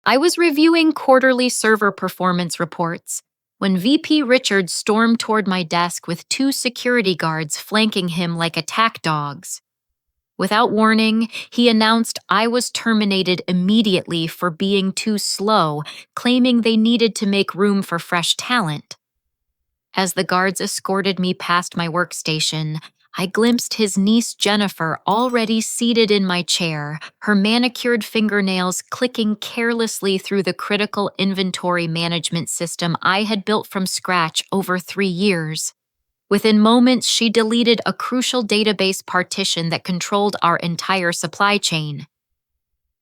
I was reviewing quarterly server performance reports when VP Richard stormed toward my desk with two security guards flanking him like attack dogs. Without warning, he announced I was terminated immediately for being too slow, claiming they needed to make room for fresh talent. As the guards escorted me past my workstation, I glimpsed his niece Jennifer already seated in my chair, her manicured fingernails clicking carelessly through the critical inventory management system I had built from scratch over 3 years. Within moments, she deleted a crucial database partition that controlled our entire supply chain.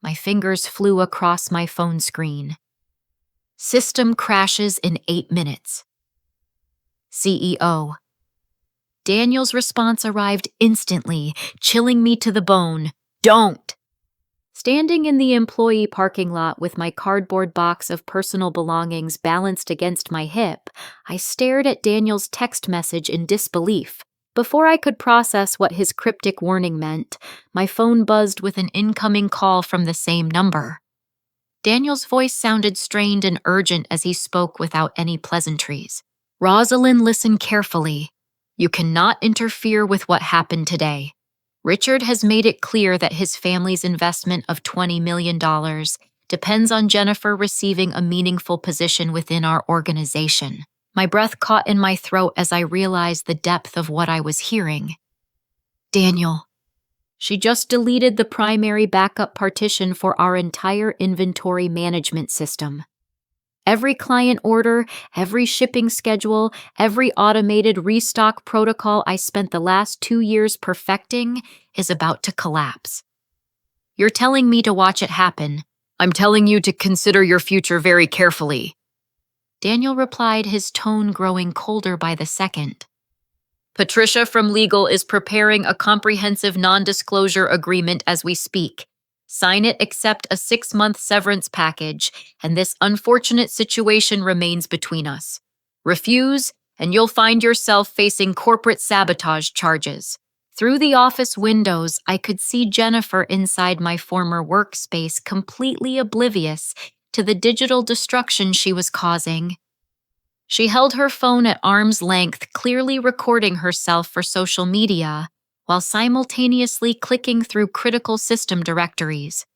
My fingers flew across my phone screen. System crashes in 8 minutes. CEO. Daniel's response arrived instantly, chilling me to the bone. Don't! Standing in the employee parking lot with my cardboard box of personal belongings balanced against my hip, I stared at Daniel's text message in disbelief. Before I could process what his cryptic warning meant, my phone buzzed with an incoming call from the same number. Daniel's voice sounded strained and urgent as he spoke without any pleasantries. Rosalind, listen carefully. You cannot interfere with what happened today. Richard has made it clear that his family's investment of $20 million depends on Jennifer receiving a meaningful position within our organization. My breath caught in my throat as I realized the depth of what I was hearing. Daniel. She just deleted the primary backup partition for our entire inventory management system. Every client order, every shipping schedule, every automated restock protocol I spent the last 2 years perfecting is about to collapse. You're telling me to watch it happen. I'm telling you to consider your future very carefully. Daniel replied, his tone growing colder by the second. Patricia from legal is preparing a comprehensive non-disclosure agreement as we speak. Sign it, accept a 6-month severance package, and this unfortunate situation remains between us. Refuse, and you'll find yourself facing corporate sabotage charges. Through the office windows, I could see Jennifer inside my former workspace, completely oblivious to the digital destruction she was causing. She held her phone at arm's length, clearly recording herself for social media, while simultaneously clicking through critical system directories.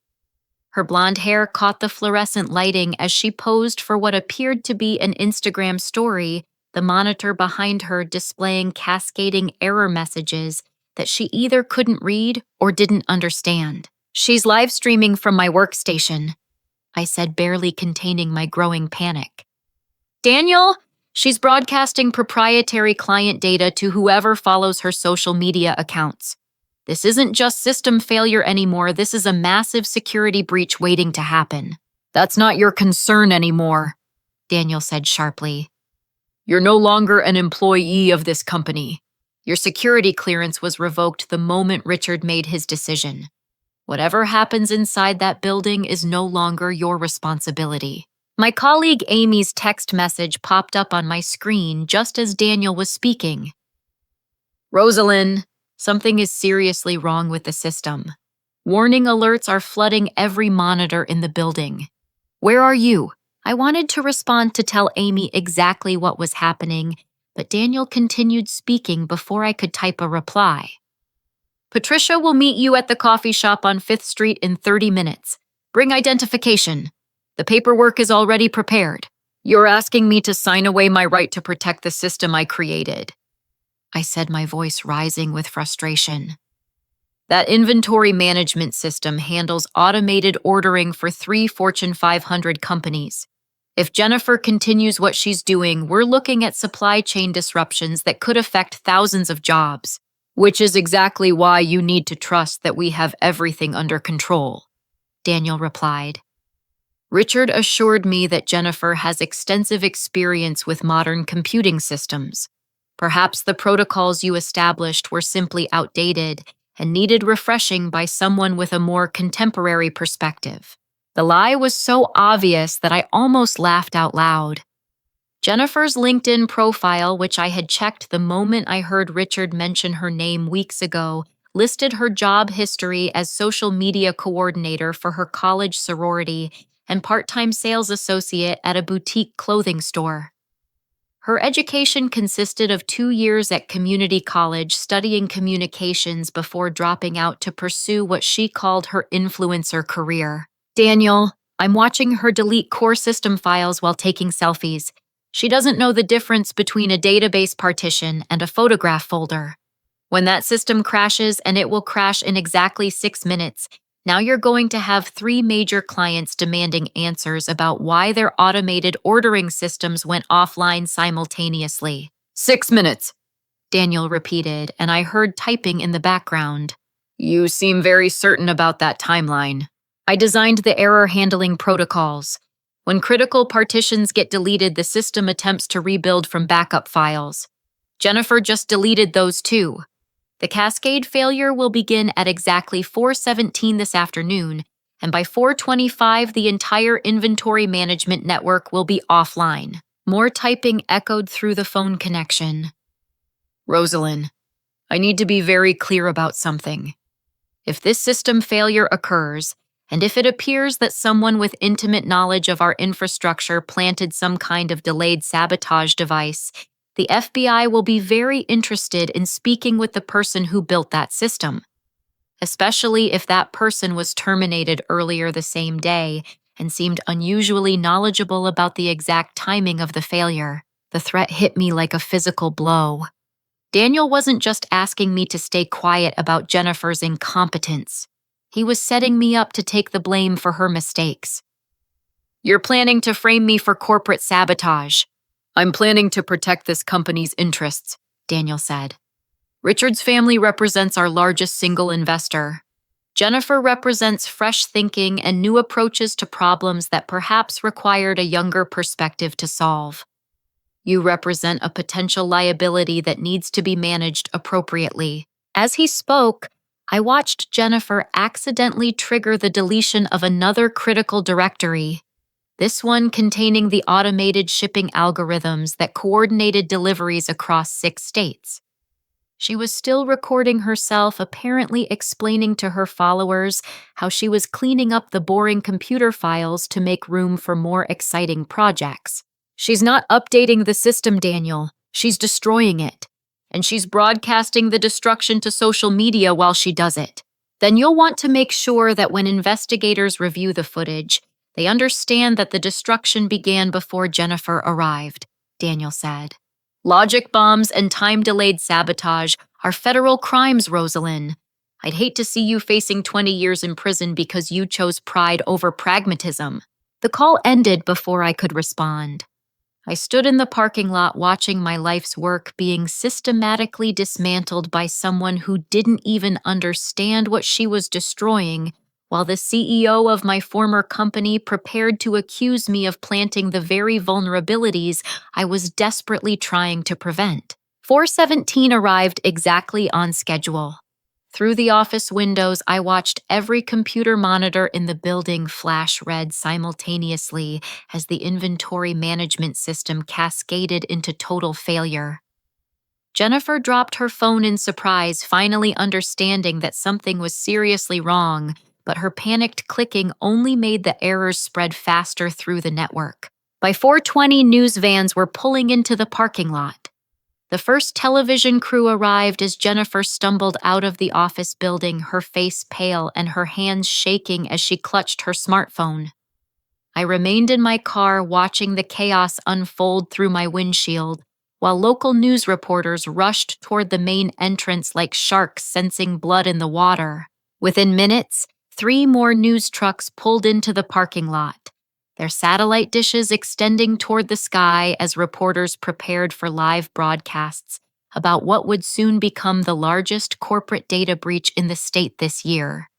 Her blonde hair caught the fluorescent lighting as she posed for what appeared to be an Instagram story, the monitor behind her displaying cascading error messages that she either couldn't read or didn't understand. She's live streaming from my workstation, I said, barely containing my growing panic. Daniel, she's broadcasting proprietary client data to whoever follows her social media accounts. This isn't just system failure anymore, this is a massive security breach waiting to happen. That's not your concern anymore, Daniel said sharply. You're no longer an employee of this company. Your security clearance was revoked the moment Richard made his decision. Whatever happens inside that building is no longer your responsibility. My colleague Amy's text message popped up on my screen just as Daniel was speaking. Rosalind, something is seriously wrong with the system. Warning alerts are flooding every monitor in the building. Where are you? I wanted to respond to tell Amy exactly what was happening, but Daniel continued speaking before I could type a reply. Patricia will meet you at the coffee shop on 5th Street in 30 minutes. Bring identification. The paperwork is already prepared. You're asking me to sign away my right to protect the system I created, I said, my voice rising with frustration. That inventory management system handles automated ordering for 3 Fortune 500 companies. If Jennifer continues what she's doing, we're looking at supply chain disruptions that could affect thousands of jobs, which is exactly why you need to trust that we have everything under control, Daniel replied. Richard assured me that Jennifer has extensive experience with modern computing systems. Perhaps the protocols you established were simply outdated and needed refreshing by someone with a more contemporary perspective. The lie was so obvious that I almost laughed out loud. Jennifer's LinkedIn profile, which I had checked the moment I heard Richard mention her name weeks ago, listed her job history as social media coordinator for her college sorority and part-time sales associate at a boutique clothing store. Her education consisted of 2 years at community college studying communications before dropping out to pursue what she called her influencer career. Daniel, I'm watching her delete core system files while taking selfies. She doesn't know the difference between a database partition and a photograph folder. When that system crashes, and it will crash in exactly 6 minutes, now you're going to have 3 major clients demanding answers about why their automated ordering systems went offline simultaneously. 6 minutes, Daniel repeated, and I heard typing in the background. You seem very certain about that timeline. I designed the error handling protocols. When critical partitions get deleted, the system attempts to rebuild from backup files. Jennifer just deleted those too. The cascade failure will begin at exactly 4:17 this afternoon, and by 4:25 the entire inventory management network will be offline. More typing echoed through the phone connection. Rosalind, I need to be very clear about something. If this system failure occurs, and if it appears that someone with intimate knowledge of our infrastructure planted some kind of delayed sabotage device, the FBI will be very interested in speaking with the person who built that system, especially if that person was terminated earlier the same day and seemed unusually knowledgeable about the exact timing of the failure. The threat hit me like a physical blow. Daniel wasn't just asking me to stay quiet about Jennifer's incompetence. He was setting me up to take the blame for her mistakes. You're planning to frame me for corporate sabotage. I'm planning to protect this company's interests, Daniel said. Richard's family represents our largest single investor. Jennifer represents fresh thinking and new approaches to problems that perhaps required a younger perspective to solve. You represent a potential liability that needs to be managed appropriately. As he spoke, I watched Jennifer accidentally trigger the deletion of another critical directory, this one containing the automated shipping algorithms that coordinated deliveries across 6 states. She was still recording herself, apparently explaining to her followers how she was cleaning up the boring computer files to make room for more exciting projects. She's not updating the system, Daniel. She's destroying it. And she's broadcasting the destruction to social media while she does it. Then you'll want to make sure that when investigators review the footage, they understand that the destruction began before Jennifer arrived, Daniel said. Logic bombs and time-delayed sabotage are federal crimes, Rosalind. I'd hate to see you facing 20 years in prison because you chose pride over pragmatism. The call ended before I could respond. I stood in the parking lot watching my life's work being systematically dismantled by someone who didn't even understand what she was destroying, while the CEO of my former company prepared to accuse me of planting the very vulnerabilities I was desperately trying to prevent. 4:17 arrived exactly on schedule. Through the office windows, I watched every computer monitor in the building flash red simultaneously as the inventory management system cascaded into total failure. Jennifer dropped her phone in surprise, finally understanding that something was seriously wrong, but her panicked clicking only made the errors spread faster through the network. By 4:20, news vans were pulling into the parking lot. The first television crew arrived as Jennifer stumbled out of the office building, her face pale and her hands shaking as she clutched her smartphone. I remained in my car watching the chaos unfold through my windshield, while local news reporters rushed toward the main entrance like sharks sensing blood in the water. Within minutes, 3 more news trucks pulled into the parking lot, their satellite dishes extending toward the sky as reporters prepared for live broadcasts about what would soon become the largest corporate data breach in the state this year.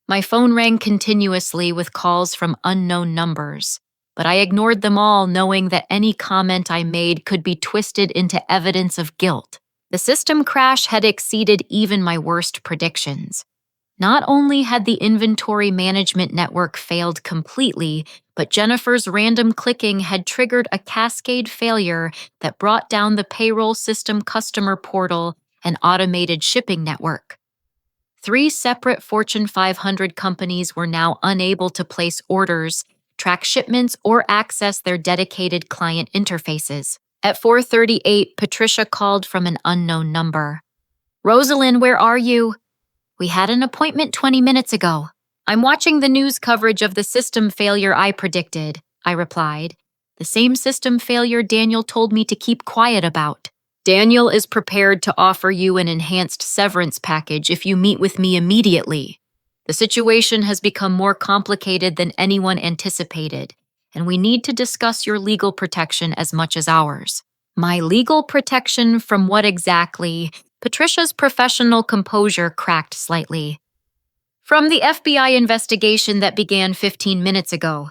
My phone rang continuously with calls from unknown numbers, but I ignored them all, knowing that any comment I made could be twisted into evidence of guilt. The system crash had exceeded even my worst predictions. Not only had the inventory management network failed completely, but Jennifer's random clicking had triggered a cascade failure that brought down the payroll system, customer portal, and automated shipping network. 3 separate Fortune 500 companies were now unable to place orders track shipments, or access their dedicated client interfaces. At 4:38, Patricia called from an unknown number. "Rosalind, where are you?" "We had an appointment 20 minutes ago. I'm watching the news coverage of the system failure I predicted," I replied. "The same system failure Daniel told me to keep quiet about. Daniel is prepared to offer you an enhanced severance package if you meet with me immediately. The situation has become more complicated than anyone anticipated, and we need to discuss your legal protection as much as ours." My legal protection from what exactly? Patricia's professional composure cracked slightly. "From the FBI investigation that began 15 minutes ago.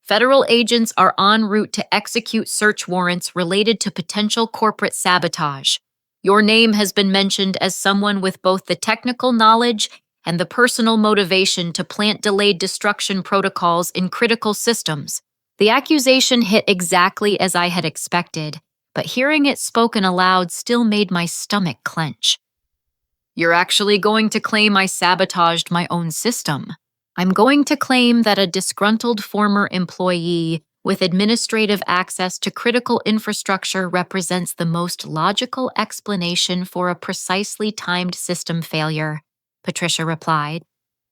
Federal agents are en route to execute search warrants related to potential corporate sabotage. Your name has been mentioned as someone with both the technical knowledge and the personal motivation to plant delayed destruction protocols in critical systems." The accusation hit exactly as I had expected, but hearing it spoken aloud still made my stomach clench. "You're actually going to claim I sabotaged my own system?" "I'm going to claim that a disgruntled former employee with administrative access to critical infrastructure represents the most logical explanation for a precisely timed system failure," Patricia replied.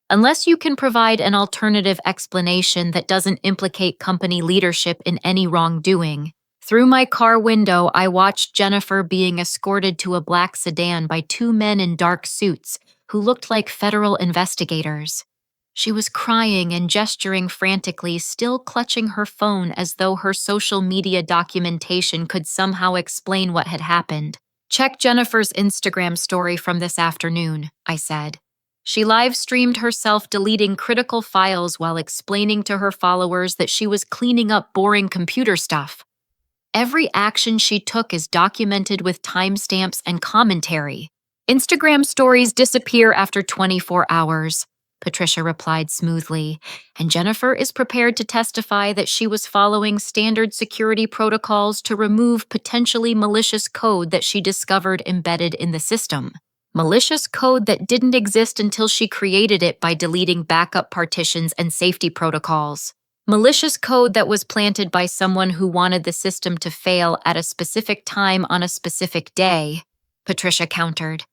"Unless you can provide an alternative explanation that doesn't implicate company leadership in any wrongdoing." Through my car window, I watched Jennifer being escorted to a black sedan by two men in dark suits who looked like federal investigators. She was crying and gesturing frantically, still clutching her phone as though her social media documentation could somehow explain what had happened. "Check Jennifer's Instagram story from this afternoon," I said. She live-streamed herself deleting critical files while explaining to her followers that she was cleaning up boring computer stuff. Every action she took is documented with timestamps and commentary. "Instagram stories disappear after 24 hours, Patricia replied smoothly, and Jennifer is prepared to testify that she was following standard security protocols to remove potentially malicious code that she discovered embedded in the system. Malicious code that didn't exist until she created it by deleting backup partitions and safety protocols. Malicious code that was planted by someone who wanted the system to fail at a specific time on a specific day," Patricia countered.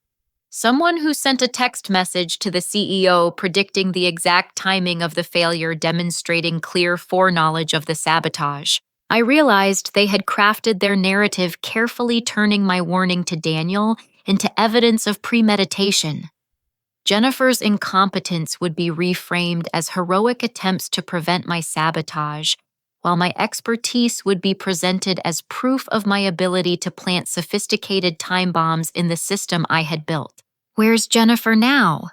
"Someone who sent a text message to the CEO predicting the exact timing of the failure, demonstrating clear foreknowledge of the sabotage." I realized they had crafted their narrative carefully, turning my warning to Daniel into evidence of premeditation. Jennifer's incompetence would be reframed as heroic attempts to prevent my sabotage, while my expertise would be presented as proof of my ability to plant sophisticated time bombs in the system I had built. "Where's Jennifer now?"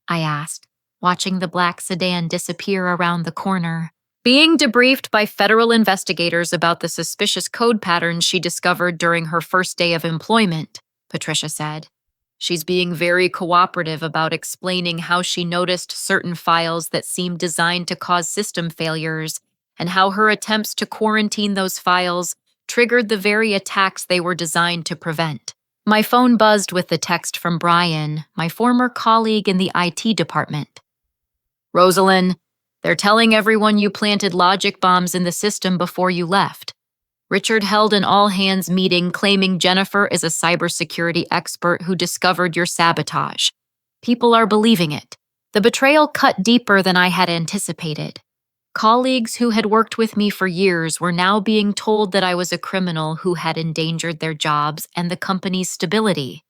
I asked, watching the black sedan disappear around the corner. "Being debriefed by federal investigators about the suspicious code patterns she discovered during her first day of employment," Patricia said. "She's being very cooperative about explaining how she noticed certain files that seemed designed to cause system failures, and how her attempts to quarantine those files triggered the very attacks they were designed to prevent." My phone buzzed with the text from Brian, my former colleague in the IT department. "Rosalind, they're telling everyone you planted logic bombs in the system before you left. Richard held an all-hands meeting claiming Jennifer is a cybersecurity expert who discovered your sabotage. People are believing it." The betrayal cut deeper than I had anticipated. Colleagues who had worked with me for years were now being told that I was a criminal who had endangered their jobs and the company's stability.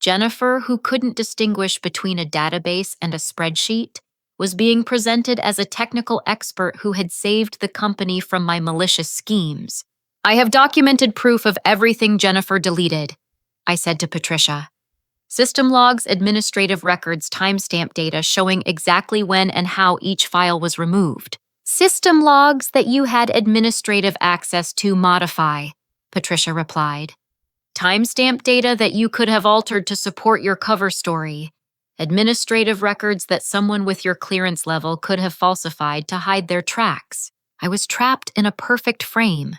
Jennifer, who couldn't distinguish between a database and a spreadsheet, was being presented as a technical expert who had saved the company from my malicious schemes. "I have documented proof of everything Jennifer deleted," I said to Patricia. "System logs, administrative records, timestamp data showing exactly when and how each file was removed." "System logs that you had administrative access to modify," Patricia replied. "Timestamp data that you could have altered to support your cover story. Administrative records that someone with your clearance level could have falsified to hide their tracks." I was trapped in a perfect frame.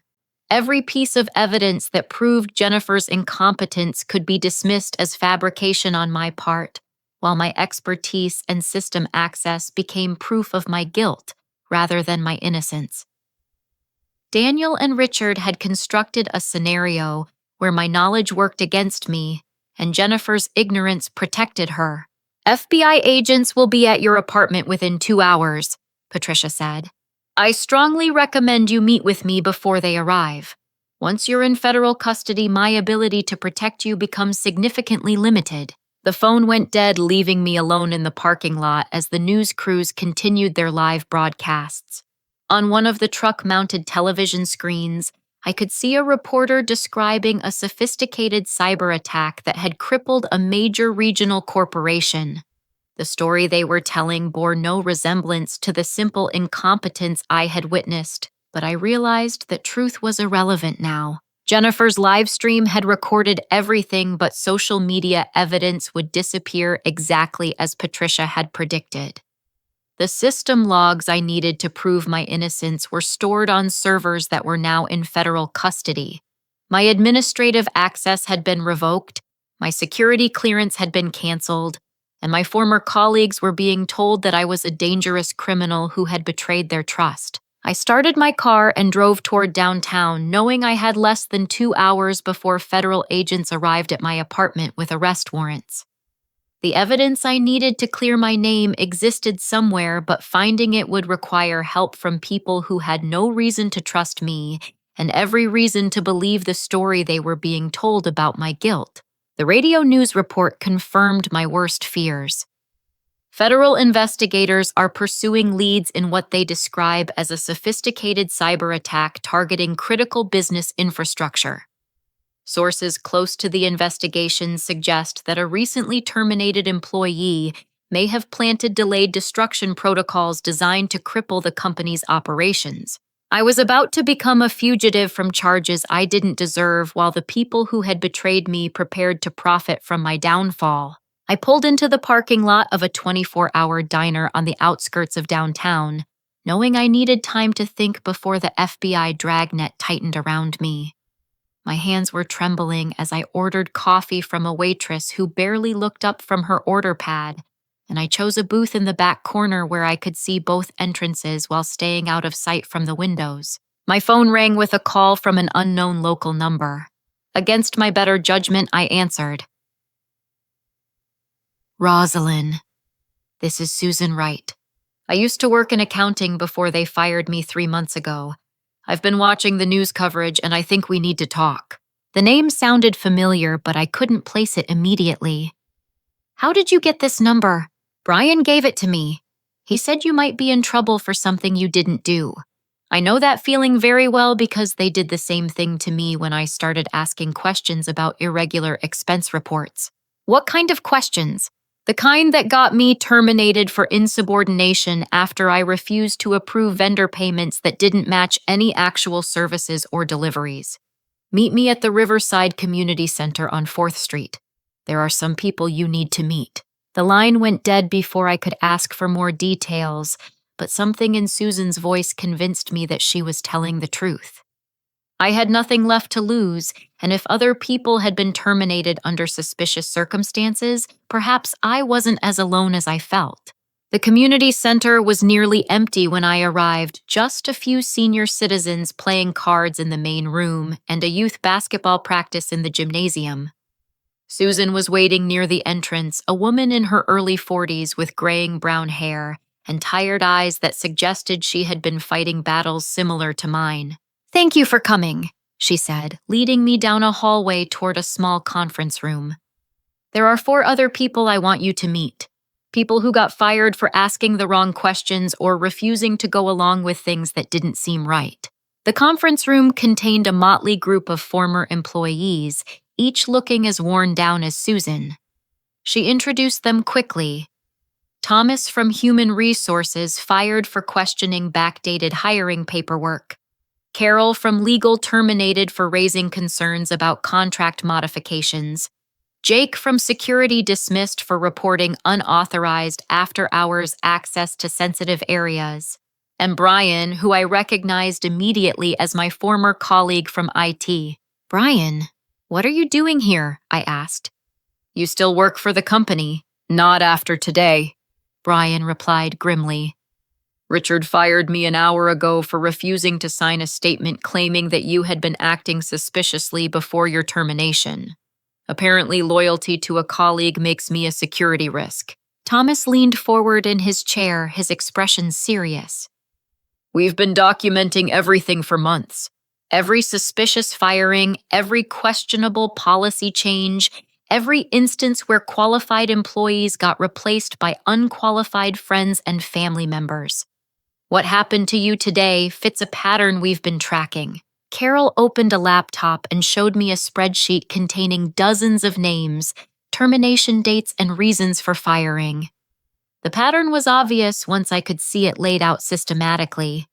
Every piece of evidence that proved Jennifer's incompetence could be dismissed as fabrication on my part, while my expertise and system access became proof of my guilt, rather than my innocence. Daniel and Richard had constructed a scenario where my knowledge worked against me and Jennifer's ignorance protected her. FBI agents will be at your apartment within 2 hours, Patricia said. I strongly recommend you meet with me before they arrive. Once you're in federal custody, my ability to protect you becomes significantly limited. The phone went dead, leaving me alone in the parking lot as the news crews continued their live broadcasts. On one of the truck-mounted television screens, I could see a reporter describing a sophisticated cyber attack that had crippled a major regional corporation. The story they were telling bore no resemblance to the simple incompetence I had witnessed, but I realized that truth was irrelevant now. Jennifer's live stream had recorded everything, but social media evidence would disappear exactly as Patricia had predicted. The system logs I needed to prove my innocence were stored on servers that were now in federal custody. My administrative access had been revoked, my security clearance had been canceled, and my former colleagues were being told that I was a dangerous criminal who had betrayed their trust. I started my car and drove toward downtown, knowing I had less than 2 hours before federal agents arrived at my apartment with arrest warrants. The evidence I needed to clear my name existed somewhere, but finding it would require help from people who had no reason to trust me and every reason to believe the story they were being told about my guilt. The radio news report confirmed my worst fears. Federal investigators are pursuing leads in what they describe as a sophisticated cyber attack targeting critical business infrastructure. Sources close to the investigation suggest that a recently terminated employee may have planted delayed destruction protocols designed to cripple the company's operations. I was about to become a fugitive from charges I didn't deserve while the people who had betrayed me prepared to profit from my downfall. I pulled into the parking lot of a 24-hour diner on the outskirts of downtown, knowing I needed time to think before the FBI dragnet tightened around me. My hands were trembling as I ordered coffee from a waitress who barely looked up from her order pad, and I chose a booth in the back corner where I could see both entrances while staying out of sight from the windows. My phone rang with a call from an unknown local number. Against my better judgment, I answered. Rosalind, this is Susan Wright. I used to work in accounting before they fired me 3 months ago. I've been watching the news coverage and I think we need to talk. The name sounded familiar, but I couldn't place it immediately. How did you get this number? Brian gave it to me. He said you might be in trouble for something you didn't do. I know that feeling very well because they did the same thing to me when I started asking questions about irregular expense reports. What kind of questions? The kind that got me terminated for insubordination after I refused to approve vendor payments that didn't match any actual services or deliveries. Meet me at the Riverside Community Center on 4th Street. There are some people you need to meet. The line went dead before I could ask for more details, but something in Susan's voice convinced me that she was telling the truth. I had nothing left to lose, and if other people had been terminated under suspicious circumstances, perhaps I wasn't as alone as I felt. The community center was nearly empty when I arrived, just a few senior citizens playing cards in the main room and a youth basketball practice in the gymnasium. Susan was waiting near the entrance, a woman in her early 40s with graying brown hair and tired eyes that suggested she had been fighting battles similar to mine. Thank you for coming, she said, leading me down a hallway toward a small conference room. There are 4 other people I want you to meet. People who got fired for asking the wrong questions or refusing to go along with things that didn't seem right. The conference room contained a motley group of former employees, each looking as worn down as Susan. She introduced them quickly. Thomas from Human Resources, fired for questioning backdated hiring paperwork. Carol from Legal, terminated for raising concerns about contract modifications. Jake from Security, dismissed for reporting unauthorized after-hours access to sensitive areas. And Brian, who I recognized immediately as my former colleague from IT. Brian, what are you doing here? I asked. You still work for the company? Not after today, Brian replied grimly. Richard fired me an hour ago for refusing to sign a statement claiming that you had been acting suspiciously before your termination. Apparently, loyalty to a colleague makes me a security risk. Thomas leaned forward in his chair, his expression serious. We've been documenting everything for months. Every suspicious firing, every questionable policy change, every instance where qualified employees got replaced by unqualified friends and family members. What happened to you today fits a pattern we've been tracking. Carol opened a laptop and showed me a spreadsheet containing dozens of names, termination dates, and reasons for firing. The pattern was obvious once I could see it laid out systematically.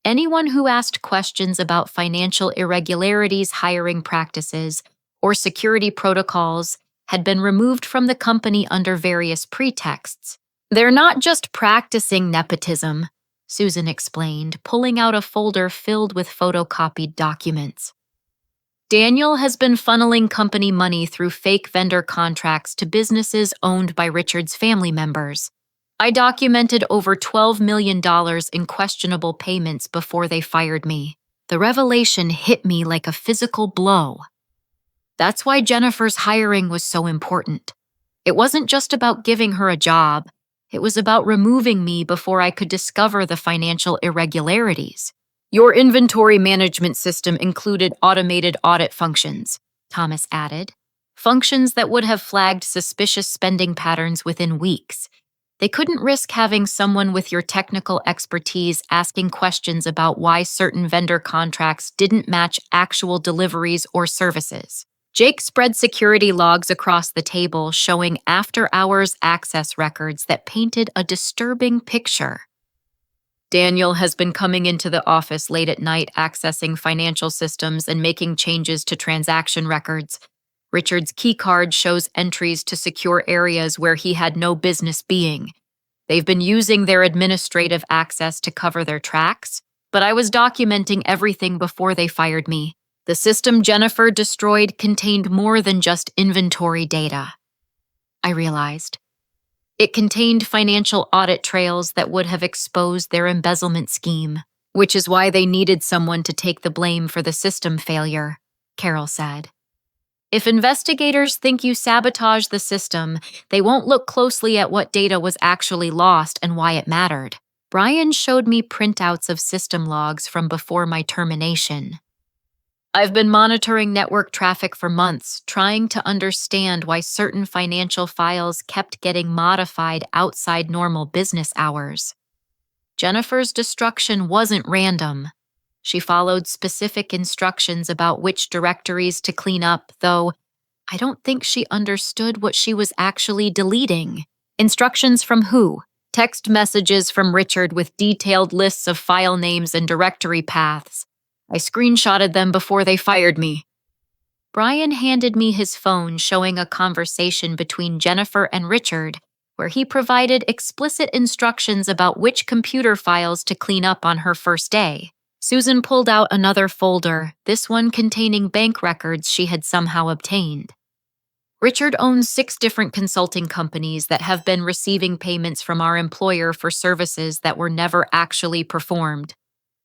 Anyone who asked questions about financial irregularities, hiring practices, or security protocols had been removed from the company under various pretexts. They're not just practicing nepotism, Susan explained, pulling out a folder filled with photocopied documents. Daniel has been funneling company money through fake vendor contracts to businesses owned by Richard's family members. I documented over $12 million in questionable payments before they fired me. The revelation hit me like a physical blow. That's why Jennifer's hiring was so important. It wasn't just about giving her a job. It was about removing me before I could discover the financial irregularities. Your inventory management system included automated audit functions, Thomas added. Functions that would have flagged suspicious spending patterns within weeks. They couldn't risk having someone with your technical expertise asking questions about why certain vendor contracts didn't match actual deliveries or services. Jake spread security logs across the table showing after-hours access records that painted a disturbing picture. Daniel has been coming into the office late at night accessing financial systems and making changes to transaction records. Richard's keycard shows entries to secure areas where he had no business being. They've been using their administrative access to cover their tracks, but I was documenting everything before they fired me. The system Jennifer destroyed contained more than just inventory data. I realized. It contained financial audit trails that would have exposed their embezzlement scheme, which is why they needed someone to take the blame for the system failure, Carol said. If investigators think you sabotage the system, they won't look closely at what data was actually lost and why it mattered. Brian showed me printouts of system logs from before my termination. I've been monitoring network traffic for months, trying to understand why certain financial files kept getting modified outside normal business hours. Jennifer's destruction wasn't random. She followed specific instructions about which directories to clean up, though I don't think she understood what she was actually deleting. Instructions from who? Text messages from Richard with detailed lists of file names and directory paths. I screenshotted them before they fired me. Brian handed me his phone showing a conversation between Jennifer and Richard, where he provided explicit instructions about which computer files to clean up on her first day. Susan pulled out another folder, this one containing bank records she had somehow obtained. Richard owns 6 different consulting companies that have been receiving payments from our employer for services that were never actually performed.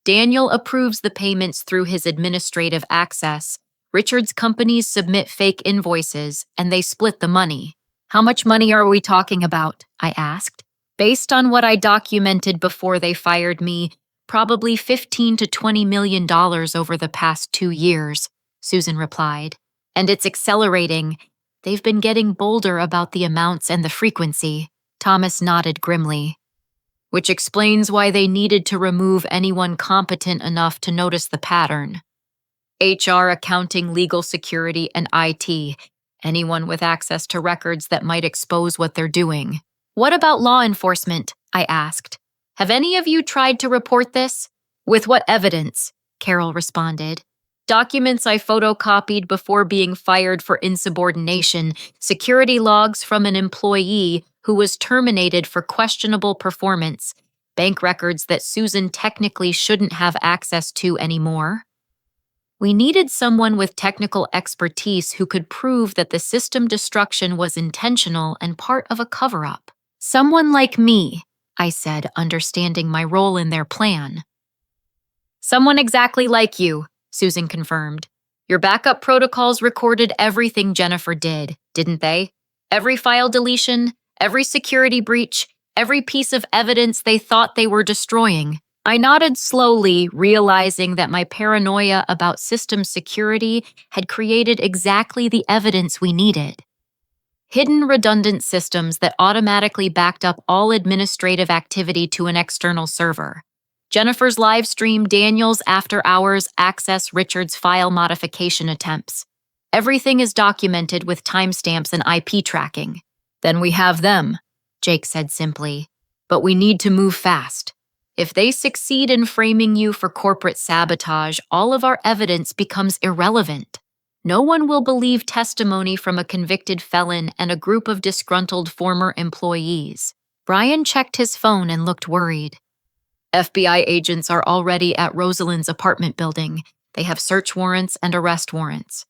Daniel approves the payments through his administrative access. Richard's companies submit fake invoices, and they split the money. How much money are we talking about? I asked. Based on what I documented before they fired me, probably $15 to $20 million over the past 2 years, Susan replied. And it's accelerating. They've been getting bolder about the amounts and the frequency. Thomas nodded grimly. Which explains why they needed to remove anyone competent enough to notice the pattern. HR, accounting, legal, security, and IT. Anyone with access to records that might expose what they're doing. What about law enforcement? I asked. Have any of you tried to report this? With what evidence? Carol responded. Documents I photocopied before being fired for insubordination, security logs from an employee who was terminated for questionable performance, bank records that Susan technically shouldn't have access to anymore. We needed someone with technical expertise who could prove that the system destruction was intentional and part of a cover-up. Someone like me, I said, understanding my role in their plan. Someone exactly like you, Susan confirmed. Your backup protocols recorded everything Jennifer did, didn't they? Every file deletion, every security breach, every piece of evidence they thought they were destroying. I nodded slowly, realizing that my paranoia about system security had created exactly the evidence we needed. Hidden redundant systems that automatically backed up all administrative activity to an external server. Jennifer's live stream Daniel's after-hours access Richard's file modification attempts. Everything is documented with timestamps and IP tracking. Then we have them, Jake said simply. But we need to move fast. If they succeed in framing you for corporate sabotage, all of our evidence becomes irrelevant. No one will believe testimony from a convicted felon and a group of disgruntled former employees. Brian checked his phone and looked worried. FBI agents are already at Rosalind's apartment building. They have search warrants and arrest warrants.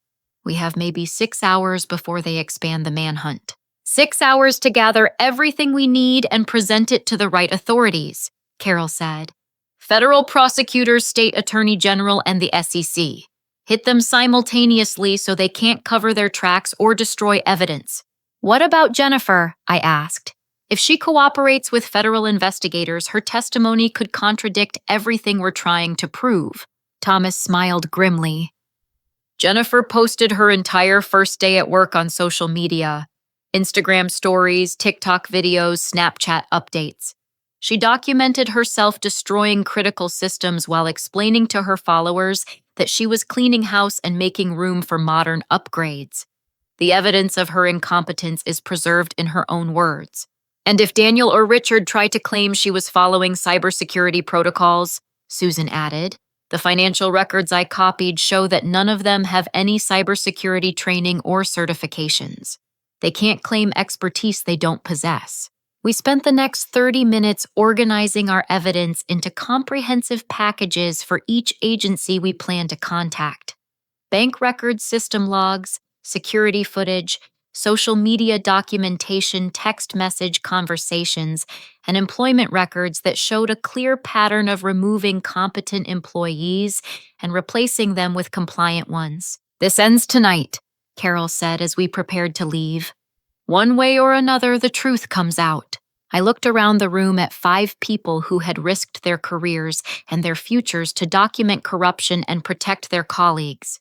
We have maybe 6 hours before they expand the manhunt. 6 hours to gather everything we need and present it to the right authorities, Carol said. Federal prosecutors, state attorney general, and the SEC. Hit them simultaneously so they can't cover their tracks or destroy evidence. What about Jennifer? I asked. If she cooperates with federal investigators, her testimony could contradict everything we're trying to prove. Thomas smiled grimly. Jennifer posted her entire first day at work on social media. Instagram stories, TikTok videos, Snapchat updates. She documented herself destroying critical systems while explaining to her followers that she was cleaning house and making room for modern upgrades. The evidence of her incompetence is preserved in her own words. And if Daniel or Richard try to claim she was following cybersecurity protocols, Susan added, the financial records I copied show that none of them have any cybersecurity training or certifications. They can't claim expertise they don't possess. We spent the next 30 minutes organizing our evidence into comprehensive packages for each agency we plan to contact. Bank records, system logs, security footage, social media documentation, text message conversations, and employment records that showed a clear pattern of removing competent employees and replacing them with compliant ones. This ends tonight, Carol said as we prepared to leave. One way or another, the truth comes out. I looked around the room at 5 people who had risked their careers and their futures to document corruption and protect their colleagues.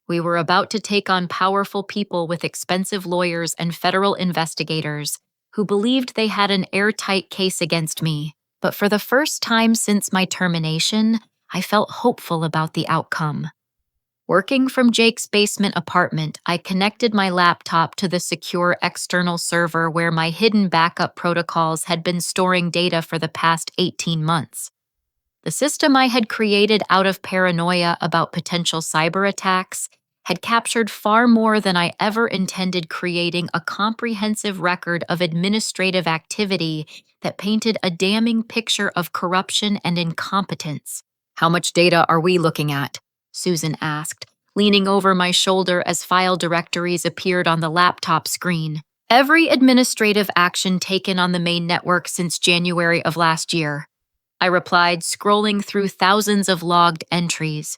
We were about to take on powerful people with expensive lawyers and federal investigators who believed they had an airtight case against me. But for the first time since my termination, I felt hopeful about the outcome. Working from Jake's basement apartment, I connected my laptop to the secure external server where my hidden backup protocols had been storing data for the past 18 months. The system I had created out of paranoia about potential cyber attacks had captured far more than I ever intended, creating a comprehensive record of administrative activity that painted a damning picture of corruption and incompetence. How much data are we looking at? Susan asked, leaning over my shoulder as file directories appeared on the laptop screen. Every administrative action taken on the main network since January of last year, I replied, scrolling through thousands of logged entries.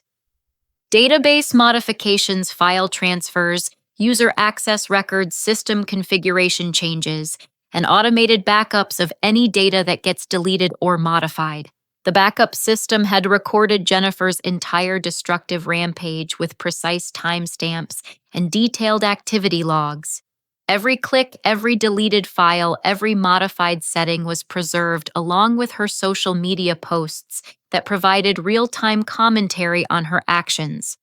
Database modifications, file transfers, user access records, system configuration changes, and automated backups of any data that gets deleted or modified. The backup system had recorded Jennifer's entire destructive rampage with precise timestamps and detailed activity logs. Every click, every deleted file, every modified setting was preserved along with her social media posts that provided real-time commentary on her actions.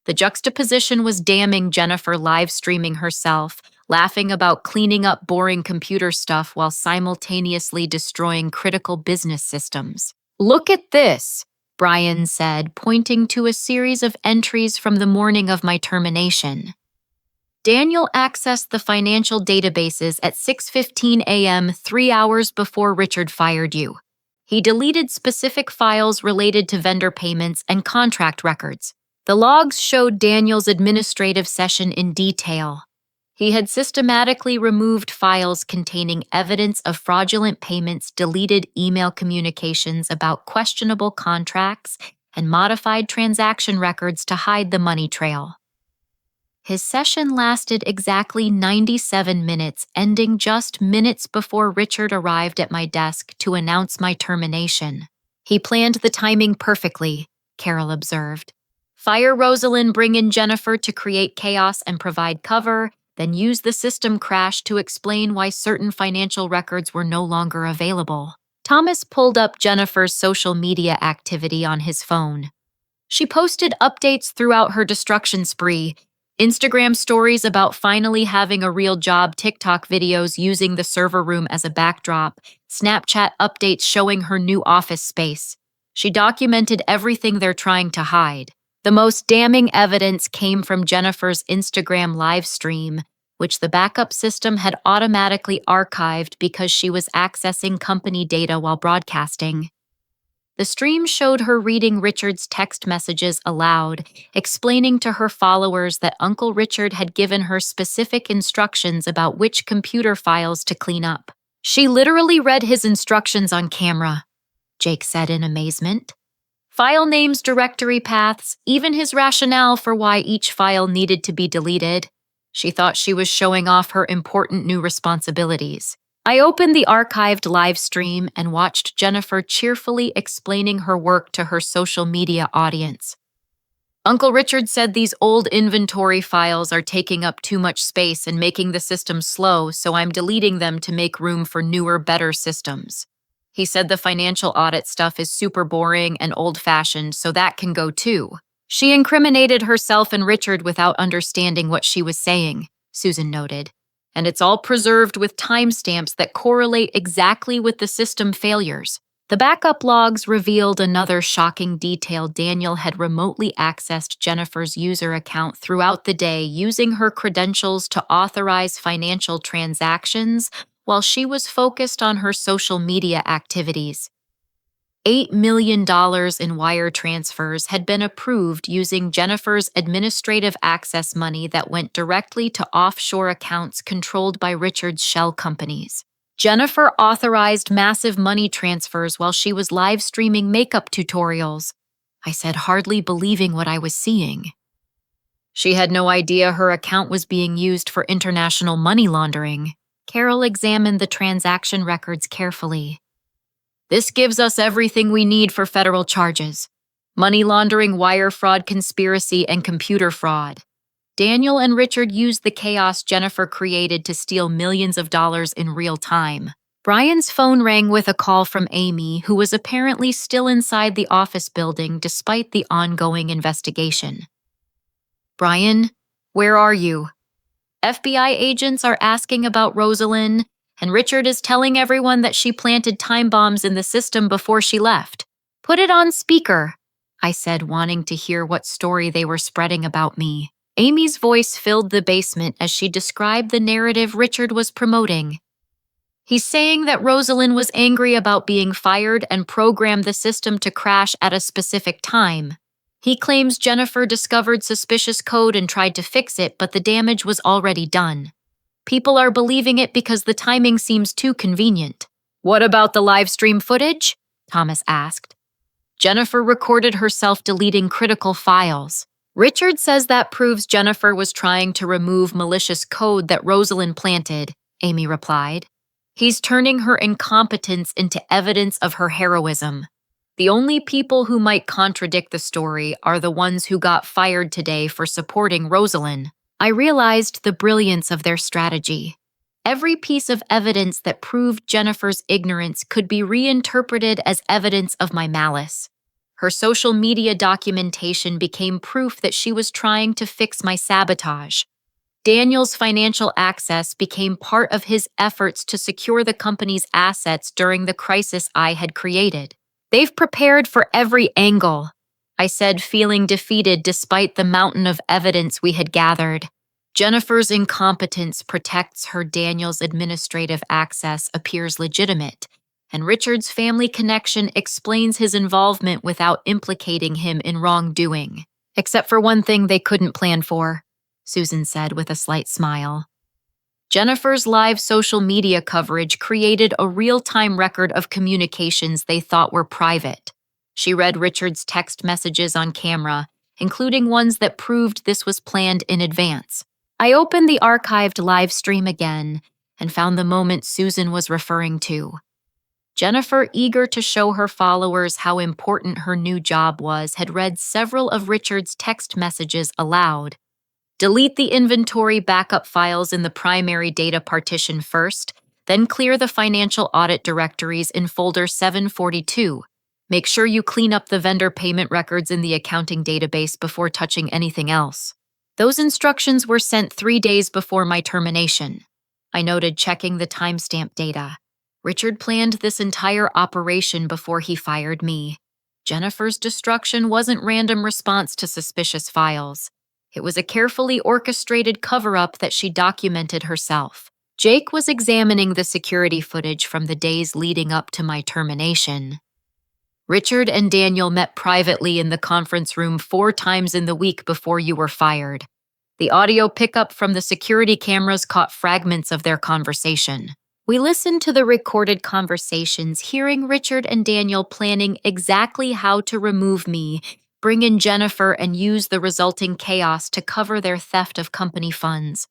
The juxtaposition was damning. Jennifer live streaming herself, laughing about cleaning up boring computer stuff while simultaneously destroying critical business systems. Look at this, Brian said, pointing to a series of entries from the morning of my termination. Daniel accessed the financial databases at 6:15 a.m., 3 hours before Richard fired you. He deleted specific files related to vendor payments and contract records. The logs showed Daniel's administrative session in detail. He had systematically removed files containing evidence of fraudulent payments, deleted email communications about questionable contracts, and modified transaction records to hide the money trail. His session lasted exactly 97 minutes, ending just minutes before Richard arrived at my desk to announce my termination. He planned the timing perfectly, Carol observed. Fire Rosalind, bring in Jennifer to create chaos and provide cover, then use the system crash to explain why certain financial records were no longer available. Thomas pulled up Jennifer's social media activity on his phone. She posted updates throughout her destruction spree, Instagram stories about finally having a real job, TikTok videos using the server room as a backdrop, Snapchat updates showing her new office space. She documented everything they're trying to hide. The most damning evidence came from Jennifer's Instagram live stream, which the backup system had automatically archived because she was accessing company data while broadcasting. The stream showed her reading Richard's text messages aloud, explaining to her followers that Uncle Richard had given her specific instructions about which computer files to clean up. She literally read his instructions on camera, Jake said in amazement. File names, directory paths, even his rationale for why each file needed to be deleted. She thought she was showing off her important new responsibilities. I opened the archived live stream and watched Jennifer cheerfully explaining her work to her social media audience. Uncle Richard said these old inventory files are taking up too much space and making the system slow, so I'm deleting them to make room for newer, better systems. He said the financial audit stuff is super boring and old-fashioned, so that can go too. She incriminated herself and Richard without understanding what she was saying, Susan noted. And it's all preserved with timestamps that correlate exactly with the system failures. The backup logs revealed another shocking detail. Daniel had remotely accessed Jennifer's user account throughout the day, using her credentials to authorize financial transactions while she was focused on her social media activities. $8 million in wire transfers had been approved using Jennifer's administrative access money that went directly to offshore accounts controlled by Richard's shell companies. Jennifer authorized massive money transfers while she was live streaming makeup tutorials, I said, hardly believing what I was seeing. She had no idea her account was being used for international money laundering. Carol examined the transaction records carefully. This gives us everything we need for federal charges: money laundering, wire fraud, conspiracy, and computer fraud. Daniel and Richard used the chaos Jennifer created to steal millions of dollars in real time. Brian's phone rang with a call from Amy, who was apparently still inside the office building despite the ongoing investigation. Brian, where are you? FBI agents are asking about Rosalind, and Richard is telling everyone that she planted time bombs in the system before she left. Put it on speaker, I said, wanting to hear what story they were spreading about me. Amy's voice filled the basement as she described the narrative Richard was promoting. He's saying that Rosalind was angry about being fired and programmed the system to crash at a specific time. He claims Jennifer discovered suspicious code and tried to fix it, but the damage was already done. People are believing it because the timing seems too convenient. What about the live stream footage? Thomas asked. Jennifer recorded herself deleting critical files. Richard says that proves Jennifer was trying to remove malicious code that Rosalind planted, Amy replied. He's turning her incompetence into evidence of her heroism. The only people who might contradict the story are the ones who got fired today for supporting Rosalind. I realized the brilliance of their strategy. Every piece of evidence that proved Jennifer's ignorance could be reinterpreted as evidence of my malice. Her social media documentation became proof that she was trying to fix my sabotage. Daniel's financial access became part of his efforts to secure the company's assets during the crisis I had created. They've prepared for every angle, I said, feeling defeated despite the mountain of evidence we had gathered. Jennifer's incompetence protects her. Daniel's administrative access appears legitimate, and Richard's family connection explains his involvement without implicating him in wrongdoing. Except for one thing they couldn't plan for, Susan said with a slight smile. Jennifer's live social media coverage created a real-time record of communications they thought were private. She read Richard's text messages on camera, including ones that proved this was planned in advance. I opened the archived live stream again and found the moment Susan was referring to. Jennifer, eager to show her followers how important her new job was, had read several of Richard's text messages aloud. Delete the inventory backup files in the primary data partition first, then clear the financial audit directories in folder 742. Make sure you clean up the vendor payment records in the accounting database before touching anything else. Those instructions were sent 3 days before my termination. I noted, checking the timestamp data. Richard planned this entire operation before he fired me. Jennifer's destruction wasn't random response to suspicious files. It was a carefully orchestrated cover-up that she documented herself. Jake was examining the security footage from the days leading up to my termination. Richard and Daniel met privately in the conference room 4 times in the week before you were fired. The audio pickup from the security cameras caught fragments of their conversation. We listened to the recorded conversations, hearing Richard and Daniel planning exactly how to remove me, bring in Jennifer, and use the resulting chaos to cover their theft of company funds.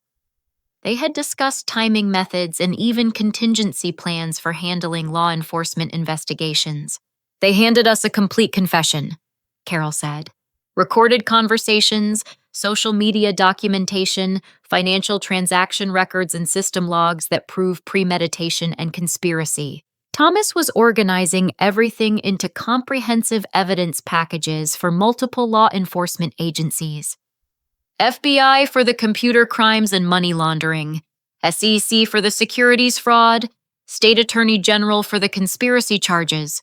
They had discussed timing methods and even contingency plans for handling law enforcement investigations. They handed us a complete confession, Carol said. Recorded conversations, social media documentation, financial transaction records, and system logs that prove premeditation and conspiracy. Thomas was organizing everything into comprehensive evidence packages for multiple law enforcement agencies. FBI for the computer crimes and money laundering, SEC for the securities fraud, State Attorney General for the conspiracy charges.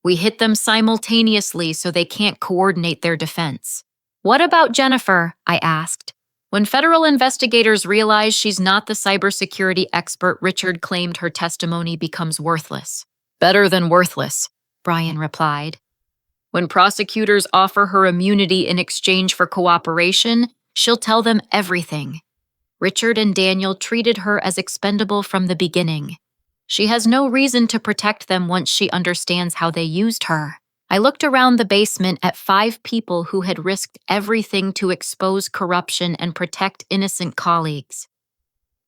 We hit them simultaneously so they can't coordinate their defense. What about Jennifer? I asked. When federal investigators realize she's not the cybersecurity expert Richard claimed, her testimony becomes worthless. Better than worthless, Brian replied. When prosecutors offer her immunity in exchange for cooperation, she'll tell them everything. Richard and Daniel treated her as expendable from the beginning. She has no reason to protect them once she understands how they used her. I looked around the basement at 5 people who had risked everything to expose corruption and protect innocent colleagues.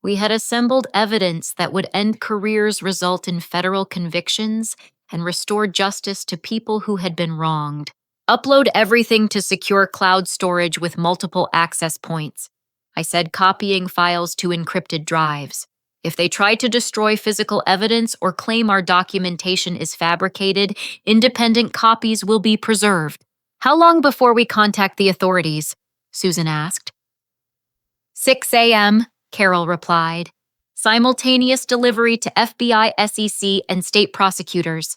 We had assembled evidence that would end careers, result in federal convictions, and restore justice to people who had been wronged. Upload everything to secure cloud storage with multiple access points, I said, copying files to encrypted drives. If they try to destroy physical evidence or claim our documentation is fabricated, independent copies will be preserved. How long before we contact the authorities? Susan asked. 6 a.m., Carol replied. Simultaneous delivery to FBI, SEC, and state prosecutors.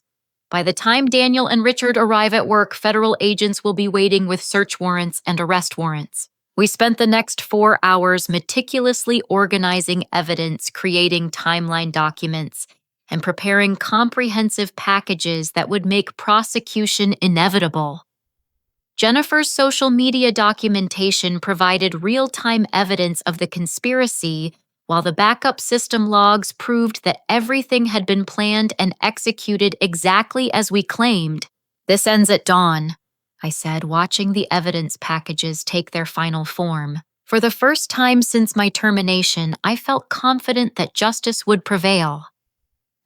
By the time Daniel and Richard arrive at work, federal agents will be waiting with search warrants and arrest warrants. We spent the next 4 hours meticulously organizing evidence, creating timeline documents, and preparing comprehensive packages that would make prosecution inevitable. Jennifer's social media documentation provided real-time evidence of the conspiracy, while the backup system logs proved that everything had been planned and executed exactly as we claimed. This ends at dawn, I said, watching the evidence packages take their final form. For the first time since my termination, I felt confident that justice would prevail.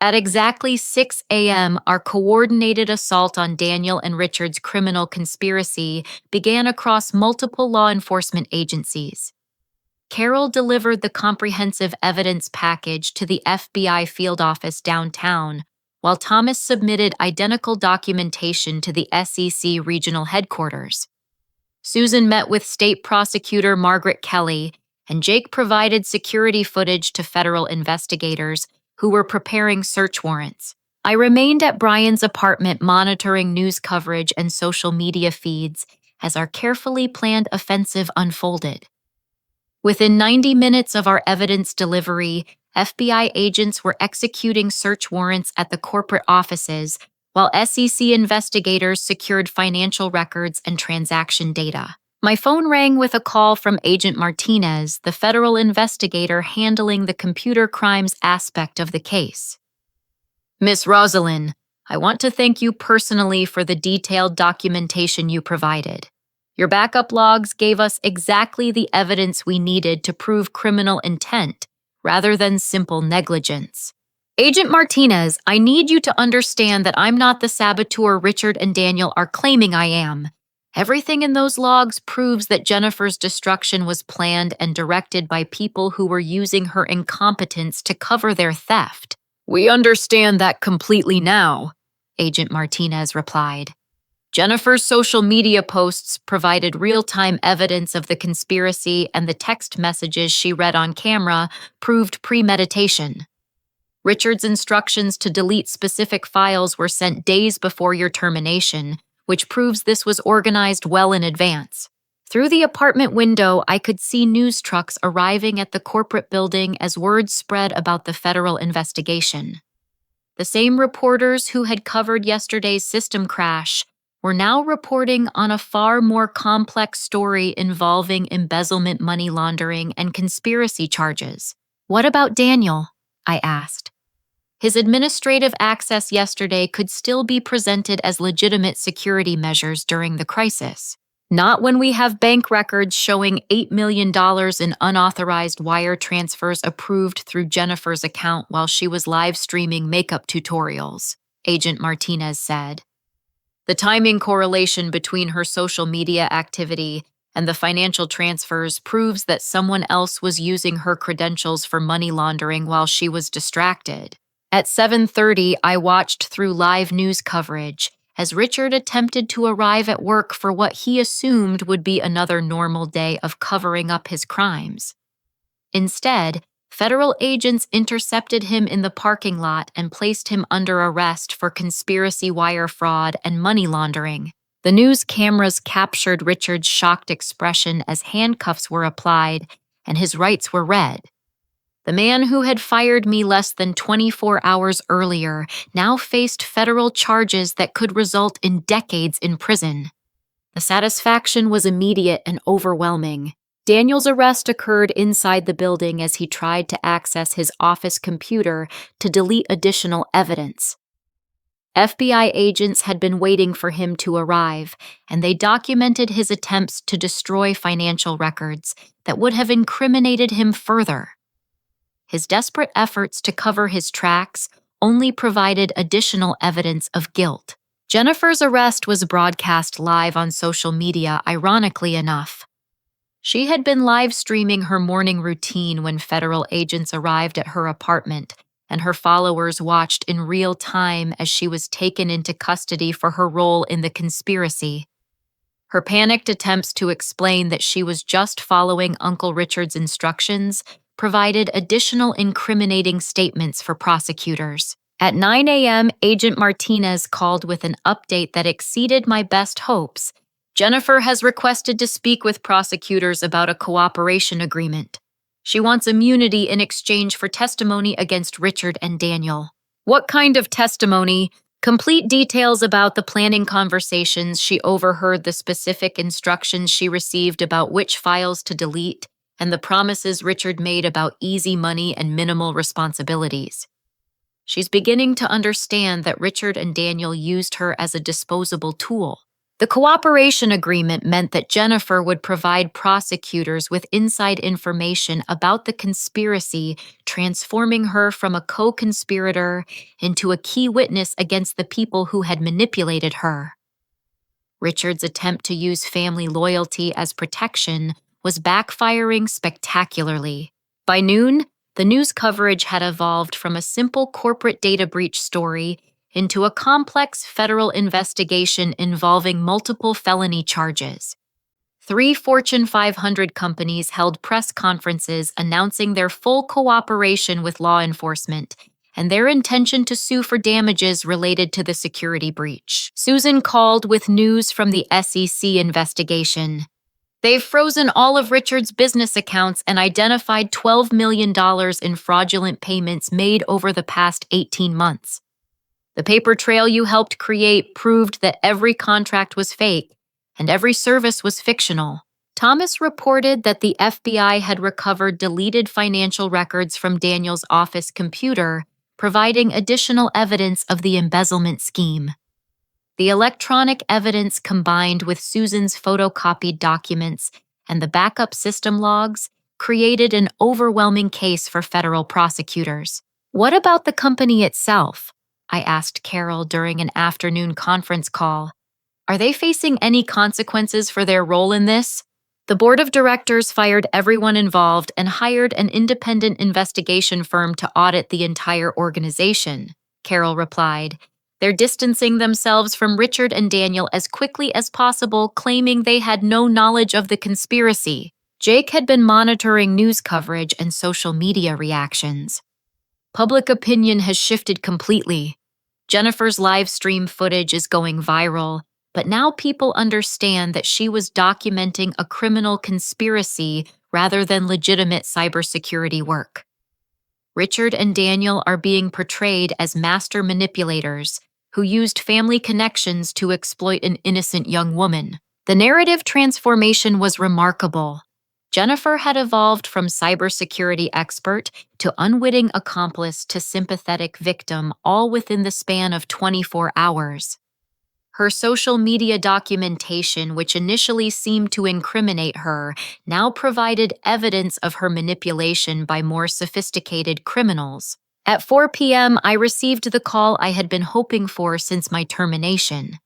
At exactly 6 a.m., our coordinated assault on Daniel and Richard's criminal conspiracy began across multiple law enforcement agencies. Carol delivered the comprehensive evidence package to the FBI field office downtown, while Thomas submitted identical documentation to the SEC regional headquarters. Susan met with State Prosecutor Margaret Kelly, and Jake provided security footage to federal investigators who were preparing search warrants. I remained at Brian's apartment monitoring news coverage and social media feeds as our carefully planned offensive unfolded. Within 90 minutes of our evidence delivery, FBI agents were executing search warrants at the corporate offices, while SEC investigators secured financial records and transaction data. My phone rang with a call from Agent Martinez, the federal investigator handling the computer crimes aspect of the case. Miss Rosalind, I want to thank you personally for the detailed documentation you provided. Your backup logs gave us exactly the evidence we needed to prove criminal intent, rather than simple negligence. Agent Martinez, I need you to understand that I'm not the saboteur Richard and Daniel are claiming I am. Everything in those logs proves that Jennifer's destruction was planned and directed by people who were using her incompetence to cover their theft. We understand that completely now, Agent Martinez replied. Jennifer's social media posts provided real-time evidence of the conspiracy, and the text messages she read on camera proved premeditation. Richard's instructions to delete specific files were sent days before your termination, which proves this was organized well in advance. Through the apartment window, I could see news trucks arriving at the corporate building as word spread about the federal investigation. The same reporters who had covered yesterday's system crash were now reporting on a far more complex story involving embezzlement, money laundering, and conspiracy charges. What about Daniel? I asked. His administrative access yesterday could still be presented as legitimate security measures during the crisis. Not when we have bank records showing $8 million in unauthorized wire transfers approved through Jennifer's account while she was live streaming makeup tutorials, Agent Martinez said. The timing correlation between her social media activity and the financial transfers proves that someone else was using her credentials for money laundering while she was distracted. At 7:30, I watched through live news coverage as Richard attempted to arrive at work for what he assumed would be another normal day of covering up his crimes. Instead, federal agents intercepted him in the parking lot and placed him under arrest for conspiracy wire fraud and money laundering. The news cameras captured Richard's shocked expression as handcuffs were applied and his rights were read. The man who had fired me less than 24 hours earlier now faced federal charges that could result in decades in prison. The satisfaction was immediate and overwhelming. Daniel's arrest occurred inside the building as he tried to access his office computer to delete additional evidence. FBI agents had been waiting for him to arrive, and they documented his attempts to destroy financial records that would have incriminated him further. His desperate efforts to cover his tracks only provided additional evidence of guilt. Jennifer's arrest was broadcast live on social media, ironically enough. She had been live streaming her morning routine when federal agents arrived at her apartment, and her followers watched in real time as she was taken into custody for her role in the conspiracy. Her panicked attempts to explain that she was just following Uncle Richard's instructions provided additional incriminating statements for prosecutors. At 9 a.m., Agent Martinez called with an update that exceeded my best hopes. Jennifer has requested to speak with prosecutors about a cooperation agreement. She wants immunity in exchange for testimony against Richard and Daniel. What kind of testimony? Complete details about the planning conversations she overheard, the specific instructions she received about which files to delete, and the promises Richard made about easy money and minimal responsibilities. She's beginning to understand that Richard and Daniel used her as a disposable tool. The cooperation agreement meant that Jennifer would provide prosecutors with inside information about the conspiracy, transforming her from a co-conspirator into a key witness against the people who had manipulated her. Richard's attempt to use family loyalty as protection was backfiring spectacularly. By noon, the news coverage had evolved from a simple corporate data breach story into a complex federal investigation involving multiple felony charges. 3 Fortune 500 companies held press conferences announcing their full cooperation with law enforcement and their intention to sue for damages related to the security breach. Susan called with news from the SEC investigation. They've frozen all of Richard's business accounts and identified $12 million in fraudulent payments made over the past 18 months. The paper trail you helped create proved that every contract was fake and every service was fictional. Thomas reported that the FBI had recovered deleted financial records from Daniel's office computer, providing additional evidence of the embezzlement scheme. The electronic evidence combined with Susan's photocopied documents and the backup system logs created an overwhelming case for federal prosecutors. What about the company itself? I asked Carol during an afternoon conference call. Are they facing any consequences for their role in this? The board of directors fired everyone involved and hired an independent investigation firm to audit the entire organization, Carol replied. They're distancing themselves from Richard and Daniel as quickly as possible, claiming they had no knowledge of the conspiracy. Jake had been monitoring news coverage and social media reactions. Public opinion has shifted completely. Jennifer's live stream footage is going viral, but now people understand that she was documenting a criminal conspiracy rather than legitimate cybersecurity work. Richard and Daniel are being portrayed as master manipulators who used family connections to exploit an innocent young woman. The narrative transformation was remarkable. Jennifer had evolved from cybersecurity expert to unwitting accomplice to sympathetic victim, all within the span of 24 hours. Her social media documentation, which initially seemed to incriminate her, now provided evidence of her manipulation by more sophisticated criminals. At 4 p.m., I received the call I had been hoping for since my termination.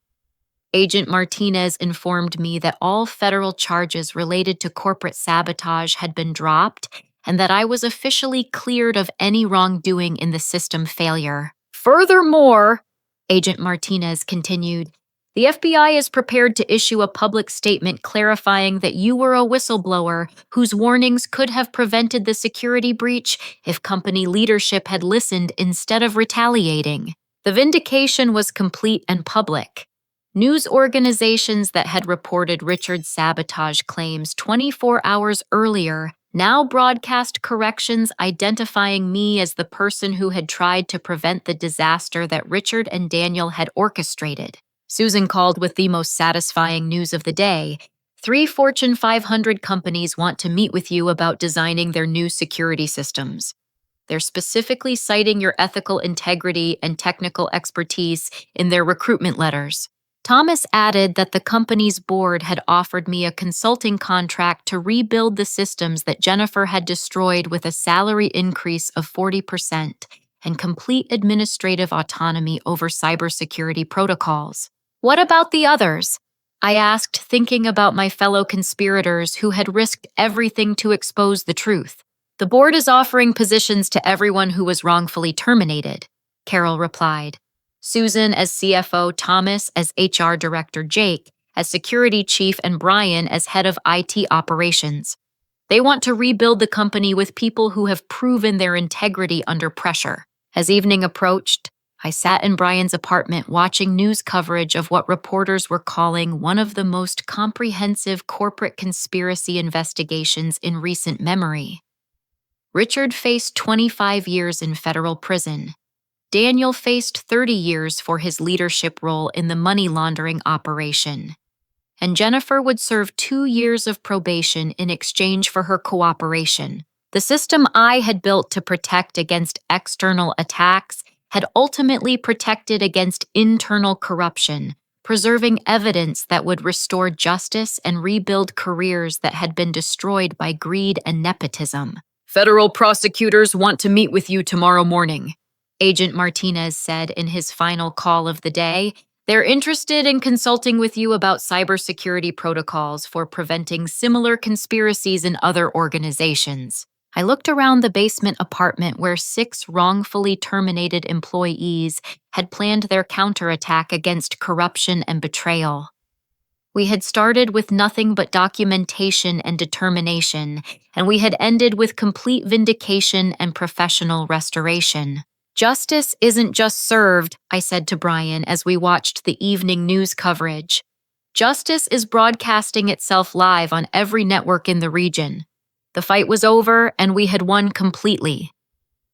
Agent Martinez informed me that all federal charges related to corporate sabotage had been dropped and that I was officially cleared of any wrongdoing in the system failure. Furthermore, Agent Martinez continued, the FBI is prepared to issue a public statement clarifying that you were a whistleblower whose warnings could have prevented the security breach if company leadership had listened instead of retaliating. The vindication was complete and public. News organizations that had reported Richard's sabotage claims 24 hours earlier now broadcast corrections identifying me as the person who had tried to prevent the disaster that Richard and Daniel had orchestrated. Susan called with the most satisfying news of the day. 3 Fortune 500 companies want to meet with you about designing their new security systems. They're specifically citing your ethical integrity and technical expertise in their recruitment letters. Thomas added that the company's board had offered me a consulting contract to rebuild the systems that Jennifer had destroyed with a salary increase of 40% and complete administrative autonomy over cybersecurity protocols. What about the others? I asked, thinking about my fellow conspirators who had risked everything to expose the truth. The board is offering positions to everyone who was wrongfully terminated, Carol replied. Susan as CFO, Thomas as HR Director, Jake as Security Chief, and Brian as Head of IT Operations. They want to rebuild the company with people who have proven their integrity under pressure. As evening approached, I sat in Brian's apartment watching news coverage of what reporters were calling one of the most comprehensive corporate conspiracy investigations in recent memory. Richard faced 25 years in federal prison. Daniel faced 30 years for his leadership role in the money laundering operation. And Jennifer would serve 2 years of probation in exchange for her cooperation. The system I had built to protect against external attacks had ultimately protected against internal corruption, preserving evidence that would restore justice and rebuild careers that had been destroyed by greed and nepotism. Federal prosecutors want to meet with you tomorrow morning, Agent Martinez said in his final call of the day. They're interested in consulting with you about cybersecurity protocols for preventing similar conspiracies in other organizations. I looked around the basement apartment where 6 wrongfully terminated employees had planned their counterattack against corruption and betrayal. We had started with nothing but documentation and determination, and we had ended with complete vindication and professional restoration. Justice isn't just served, I said to Brian as we watched the evening news coverage. Justice is broadcasting itself live on every network in the region. The fight was over, and we had won completely.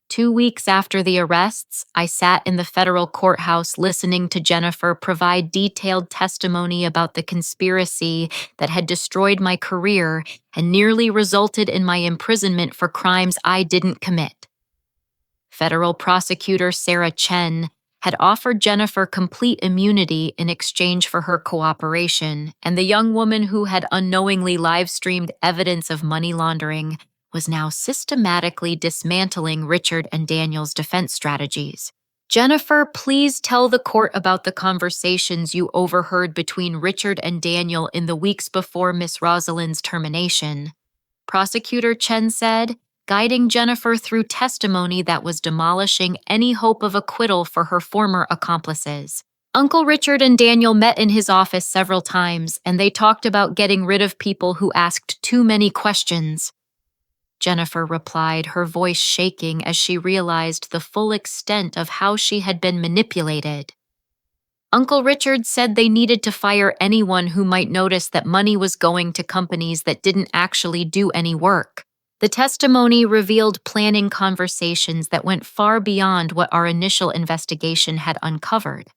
2 weeks after the arrests, I sat in the federal courthouse listening to Jennifer provide detailed testimony about the conspiracy that had destroyed my career and nearly resulted in my imprisonment for crimes I didn't commit. Federal prosecutor Sarah Chen had offered Jennifer complete immunity in exchange for her cooperation, and the young woman who had unknowingly live-streamed evidence of money laundering was now systematically dismantling Richard and Daniel's defense strategies. Jennifer, please tell the court about the conversations you overheard between Richard and Daniel in the weeks before Miss Rosalind's termination, Prosecutor Chen said, guiding Jennifer through testimony that was demolishing any hope of acquittal for her former accomplices. Uncle Richard and Daniel met in his office several times, and they talked about getting rid of people who asked too many questions. Jennifer replied, her voice shaking as she realized the full extent of how she had been manipulated. Uncle Richard said they needed to fire anyone who might notice that money was going to companies that didn't actually do any work. The testimony revealed planning conversations that went far beyond what our initial investigation had uncovered.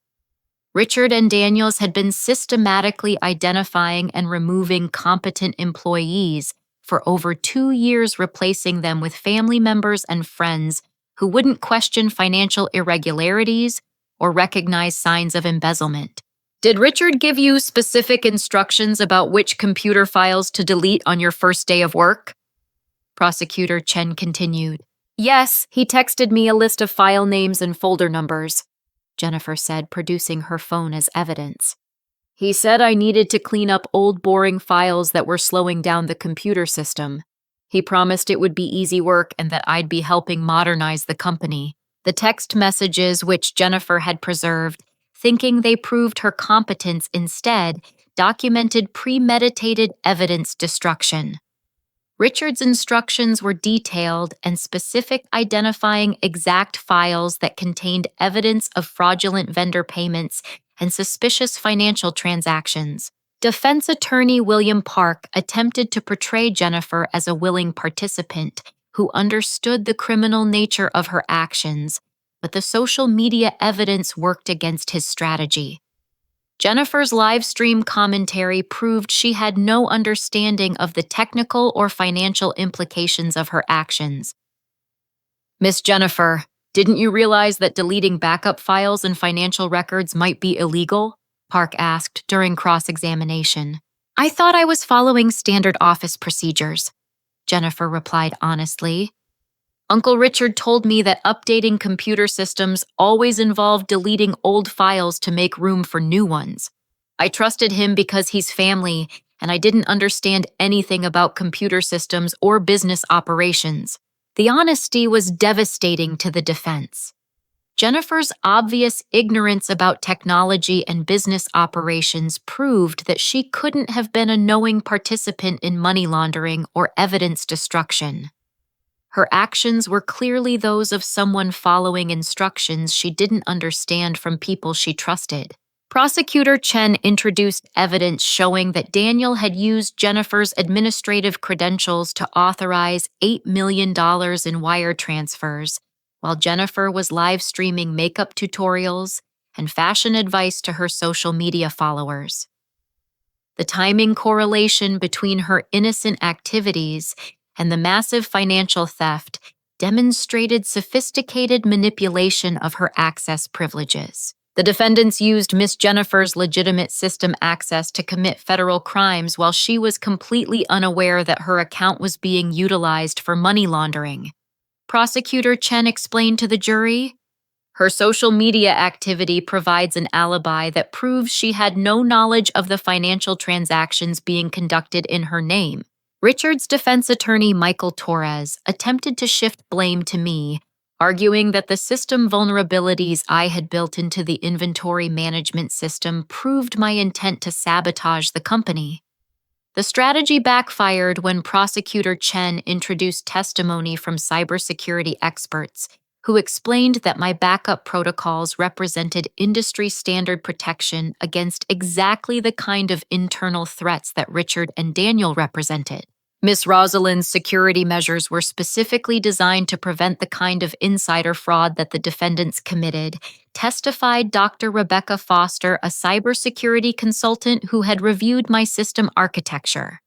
Richard and Daniels had been systematically identifying and removing competent employees for over 2 years, replacing them with family members and friends who wouldn't question financial irregularities or recognize signs of embezzlement. Did Richard give you specific instructions about which computer files to delete on your first day of work? Prosecutor Chen continued. Yes, he texted me a list of file names and folder numbers, Jennifer said, producing her phone as evidence. He said I needed to clean up old boring files that were slowing down the computer system. He promised it would be easy work and that I'd be helping modernize the company. The text messages, which Jennifer had preserved, thinking they proved her competence instead, documented premeditated evidence destruction. Richard's instructions were detailed and specific, identifying exact files that contained evidence of fraudulent vendor payments and suspicious financial transactions. Defense attorney William Park attempted to portray Jennifer as a willing participant who understood the criminal nature of her actions, but the social media evidence worked against his strategy. Jennifer's live stream commentary proved she had no understanding of the technical or financial implications of her actions. Miss Jennifer, didn't you realize that deleting backup files and financial records might be illegal? Park asked during cross-examination. I thought I was following standard office procedures, Jennifer replied honestly. Uncle Richard told me that updating computer systems always involved deleting old files to make room for new ones. I trusted him because he's family, and I didn't understand anything about computer systems or business operations. The honesty was devastating to the defense. Jennifer's obvious ignorance about technology and business operations proved that she couldn't have been a knowing participant in money laundering or evidence destruction. Her actions were clearly those of someone following instructions she didn't understand from people she trusted. Prosecutor Chen introduced evidence showing that Daniel had used Jennifer's administrative credentials to authorize $8 million in wire transfers, while Jennifer was live streaming makeup tutorials and fashion advice to her social media followers. The timing correlation between her innocent activities and the massive financial theft demonstrated sophisticated manipulation of her access privileges. The defendants used Miss Jennifer's legitimate system access to commit federal crimes while she was completely unaware that her account was being utilized for money laundering. Prosecutor Chen explained to the jury, her social media activity provides an alibi that proves she had no knowledge of the financial transactions being conducted in her name. Richard's defense attorney, Michael Torres, attempted to shift blame to me, arguing that the system vulnerabilities I had built into the inventory management system proved my intent to sabotage the company. The strategy backfired when Prosecutor Chen introduced testimony from cybersecurity experts who explained that my backup protocols represented industry-standard protection against exactly the kind of internal threats that Richard and Daniel represented. Miss Rosalind's security measures were specifically designed to prevent the kind of insider fraud that the defendants committed, testified Dr. Rebecca Foster, a cybersecurity consultant who had reviewed my system architecture.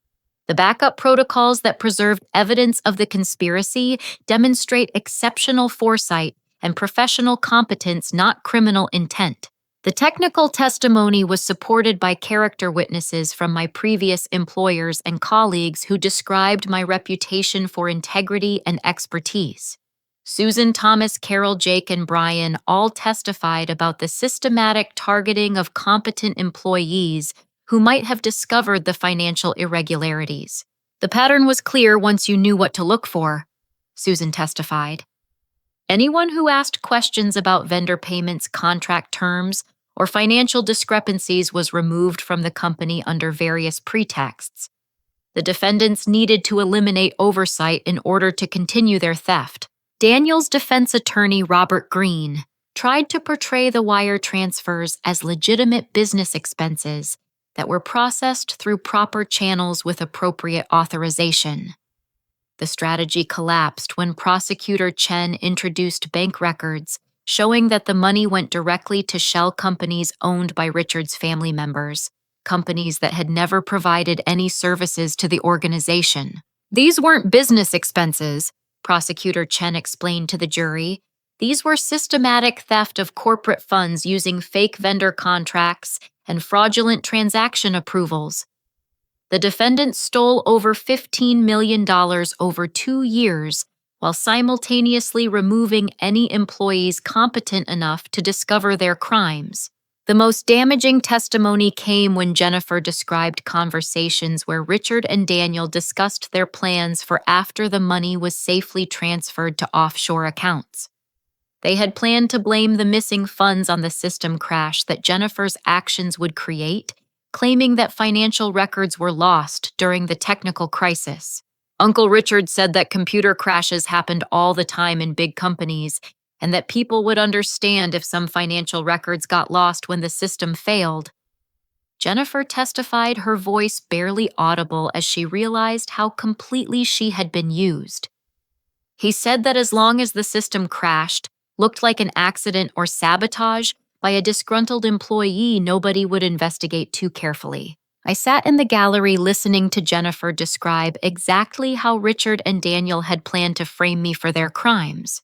The backup protocols that preserved evidence of the conspiracy demonstrate exceptional foresight and professional competence, not criminal intent. The technical testimony was supported by character witnesses from my previous employers and colleagues who described my reputation for integrity and expertise. Susan, Thomas, Carol, Jake, and Brian all testified about the systematic targeting of competent employees who might have discovered the financial irregularities. The pattern was clear once you knew what to look for, Susan testified. Anyone who asked questions about vendor payments, contract terms, or financial discrepancies was removed from the company under various pretexts. The defendants needed to eliminate oversight in order to continue their theft. Daniel's defense attorney, Robert Green, tried to portray the wire transfers as legitimate business expenses that were processed through proper channels with appropriate authorization. The strategy collapsed when Prosecutor Chen introduced bank records showing that the money went directly to shell companies owned by Richard's family members, companies that had never provided any services to the organization. These weren't business expenses, Prosecutor Chen explained to the jury. These were systematic theft of corporate funds using fake vendor contracts and fraudulent transaction approvals. The defendants stole over $15 million over 2 years while simultaneously removing any employees competent enough to discover their crimes. The most damaging testimony came when Jennifer described conversations where Richard and Daniel discussed their plans for after the money was safely transferred to offshore accounts. They had planned to blame the missing funds on the system crash that Jennifer's actions would create, claiming that financial records were lost during the technical crisis. Uncle Richard said that computer crashes happened all the time in big companies, and that people would understand if some financial records got lost when the system failed. Jennifer testified, her voice barely audible as she realized how completely she had been used. He said that as long as the system crashed, looked like an accident or sabotage by a disgruntled employee, nobody would investigate too carefully. I sat in the gallery listening to Jennifer describe exactly how Richard and Daniel had planned to frame me for their crimes.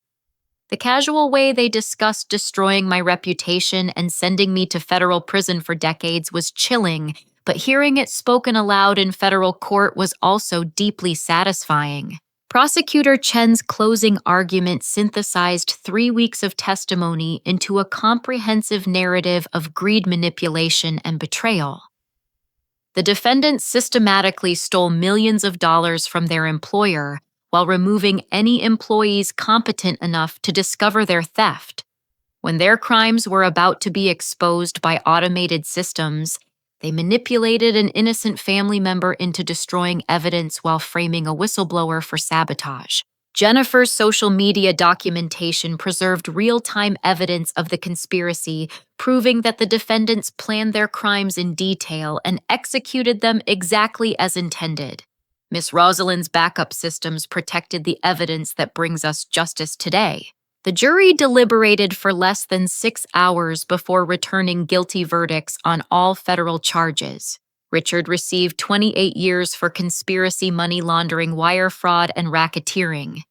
The casual way they discussed destroying my reputation and sending me to federal prison for decades was chilling, but hearing it spoken aloud in federal court was also deeply satisfying. Prosecutor Chen's closing argument synthesized 3 weeks of testimony into a comprehensive narrative of greed, manipulation, and betrayal. The defendants systematically stole millions of dollars from their employer while removing any employees competent enough to discover their theft. When their crimes were about to be exposed by automated systems, they manipulated an innocent family member into destroying evidence while framing a whistleblower for sabotage. Jennifer's social media documentation preserved real-time evidence of the conspiracy, proving that the defendants planned their crimes in detail and executed them exactly as intended. Miss Rosalind's backup systems protected the evidence that brings us justice today. The jury deliberated for less than 6 hours before returning guilty verdicts on all federal charges. Richard received 28 years for conspiracy, money laundering, wire fraud, and racketeering.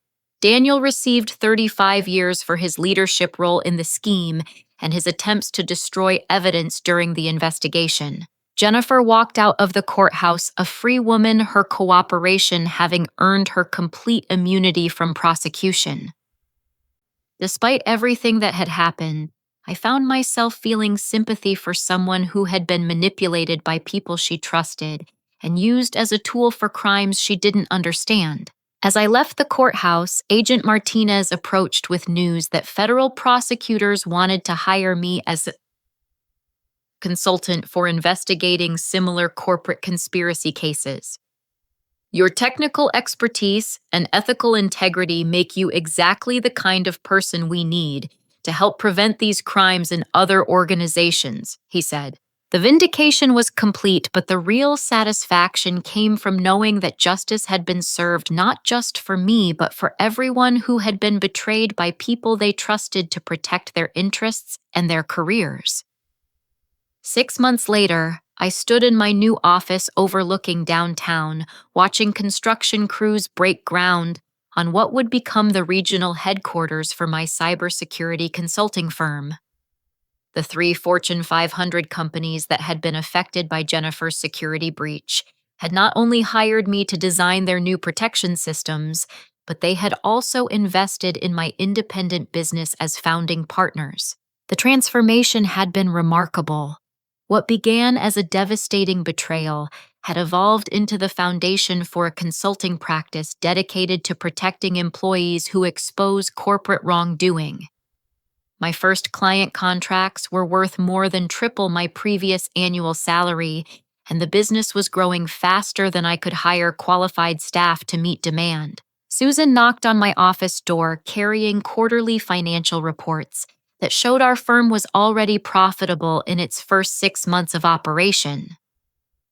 Daniel received 35 years for his leadership role in the scheme and his attempts to destroy evidence during the investigation. Jennifer walked out of the courthouse a free woman, her cooperation having earned her complete immunity from prosecution. Despite everything that had happened, I found myself feeling sympathy for someone who had been manipulated by people she trusted and used as a tool for crimes she didn't understand. As I left the courthouse, Agent Martinez approached with news that federal prosecutors wanted to hire me as a consultant for investigating similar corporate conspiracy cases. Your technical expertise and ethical integrity make you exactly the kind of person we need to help prevent these crimes in other organizations, he said. The vindication was complete, but the real satisfaction came from knowing that justice had been served not just for me, but for everyone who had been betrayed by people they trusted to protect their interests and their careers. 6 months later, I stood in my new office overlooking downtown, watching construction crews break ground on what would become the regional headquarters for my cybersecurity consulting firm. The 3 Fortune 500 companies that had been affected by Jennifer's security breach had not only hired me to design their new protection systems, but they had also invested in my independent business as founding partners. The transformation had been remarkable. What began as a devastating betrayal had evolved into the foundation for a consulting practice dedicated to protecting employees who expose corporate wrongdoing. My first client contracts were worth more than triple my previous annual salary, and the business was growing faster than I could hire qualified staff to meet demand. Susan knocked on my office door carrying quarterly financial reports that showed our firm was already profitable in its first 6 months of operation.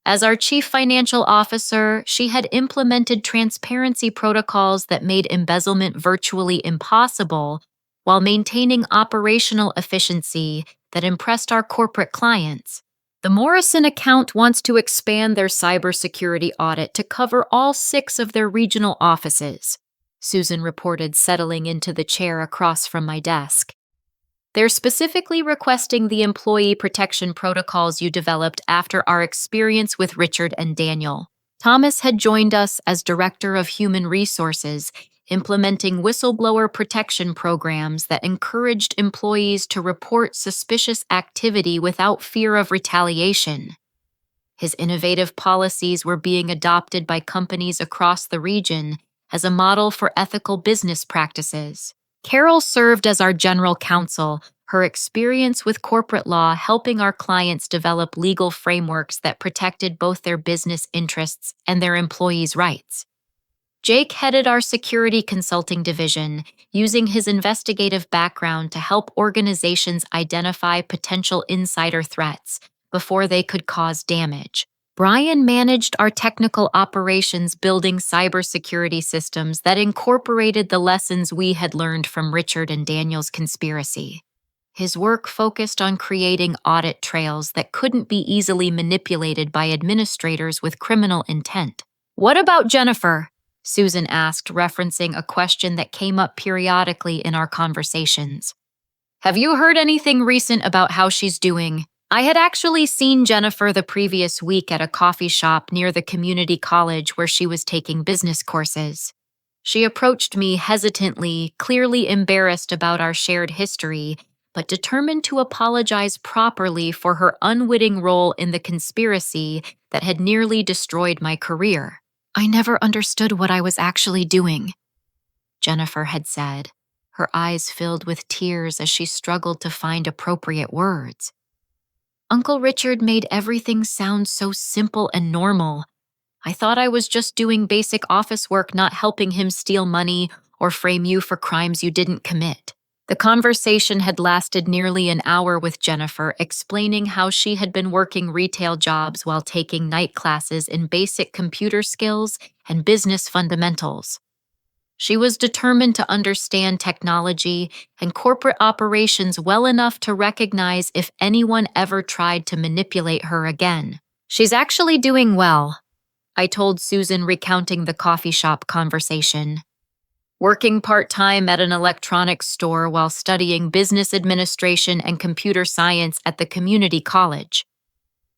As our chief financial officer, she had implemented transparency protocols that made embezzlement virtually impossible while maintaining operational efficiency that impressed our corporate clients. The Morrison account wants to expand their cybersecurity audit to cover all 6 of their regional offices, Susan reported, settling into the chair across from my desk. They're specifically requesting the employee protection protocols you developed after our experience with Richard and Daniel. Thomas had joined us as Director of Human Resources, implementing whistleblower protection programs that encouraged employees to report suspicious activity without fear of retaliation. His innovative policies were being adopted by companies across the region as a model for ethical business practices. Carol served as our general counsel, her experience with corporate law helping our clients develop legal frameworks that protected both their business interests and their employees' rights. Jake headed our security consulting division, using his investigative background to help organizations identify potential insider threats before they could cause damage. Brian managed our technical operations, building cybersecurity systems that incorporated the lessons we had learned from Richard and Daniel's conspiracy. His work focused on creating audit trails that couldn't be easily manipulated by administrators with criminal intent. "What about Jennifer?" Susan asked, referencing a question that came up periodically in our conversations. "Have you heard anything recent about how she's doing?" I had actually seen Jennifer the previous week at a coffee shop near the community college where she was taking business courses. She approached me hesitantly, clearly embarrassed about our shared history, but determined to apologize properly for her unwitting role in the conspiracy that had nearly destroyed my career. "I never understood what I was actually doing," Jennifer had said, her eyes filled with tears as she struggled to find appropriate words. "Uncle Richard made everything sound so simple and normal. I thought I was just doing basic office work, not helping him steal money or frame you for crimes you didn't commit." The conversation had lasted nearly an hour with Jennifer, explaining how she had been working retail jobs while taking night classes in basic computer skills and business fundamentals. She was determined to understand technology and corporate operations well enough to recognize if anyone ever tried to manipulate her again. "She's actually doing well," I told Susan, recounting the coffee shop conversation. "Working part-time at an electronics store while studying business administration and computer science at the community college.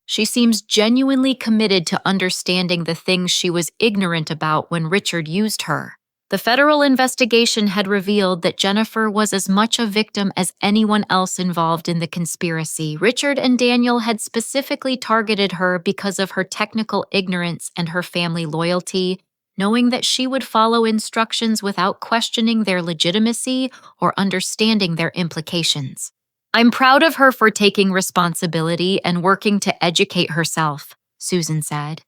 She seems genuinely committed to understanding the things she was ignorant about when Richard used her." The federal investigation had revealed that Jennifer was as much a victim as anyone else involved in the conspiracy. Richard and Daniel had specifically targeted her because of her technical ignorance and her family loyalty, knowing that she would follow instructions without questioning their legitimacy or understanding their implications. "I'm proud of her for taking responsibility and working to educate herself," Susan said.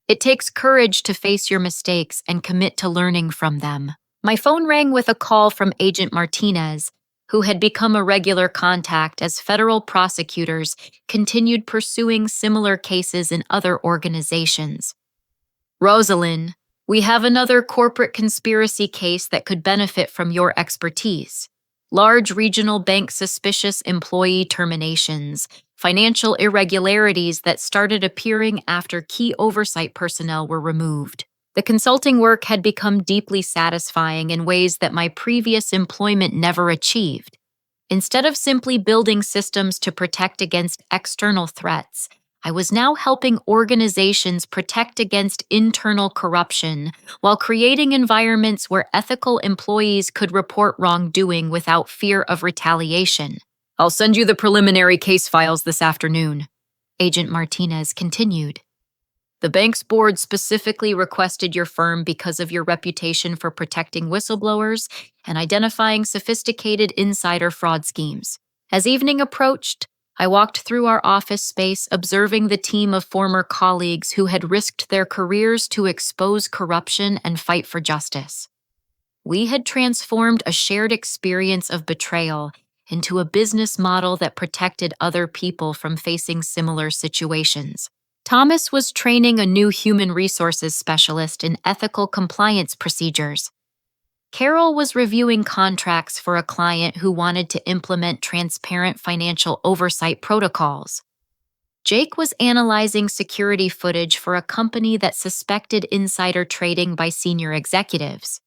"It takes courage to face your mistakes and commit to learning from them." My phone rang with a call from Agent Martinez, who had become a regular contact as federal prosecutors continued pursuing similar cases in other organizations. "Rosalind, we have another corporate conspiracy case that could benefit from your expertise. Large regional bank suspicious employee terminations, financial irregularities that started appearing after key oversight personnel were removed." The consulting work had become deeply satisfying in ways that my previous employment never achieved. Instead of simply building systems to protect against external threats, I was now helping organizations protect against internal corruption while creating environments where ethical employees could report wrongdoing without fear of retaliation. "I'll send you the preliminary case files this afternoon," Agent Martinez continued. "The bank's board specifically requested your firm because of your reputation for protecting whistleblowers and identifying sophisticated insider fraud schemes." As evening approached, I walked through our office space, observing the team of former colleagues who had risked their careers to expose corruption and fight for justice. We had transformed a shared experience of betrayal into a business model that protected other people from facing similar situations. Thomas was training a new human resources specialist in ethical compliance procedures. Carol was reviewing contracts for a client who wanted to implement transparent financial oversight protocols. Jake was analyzing security footage for a company that suspected insider trading by senior executives.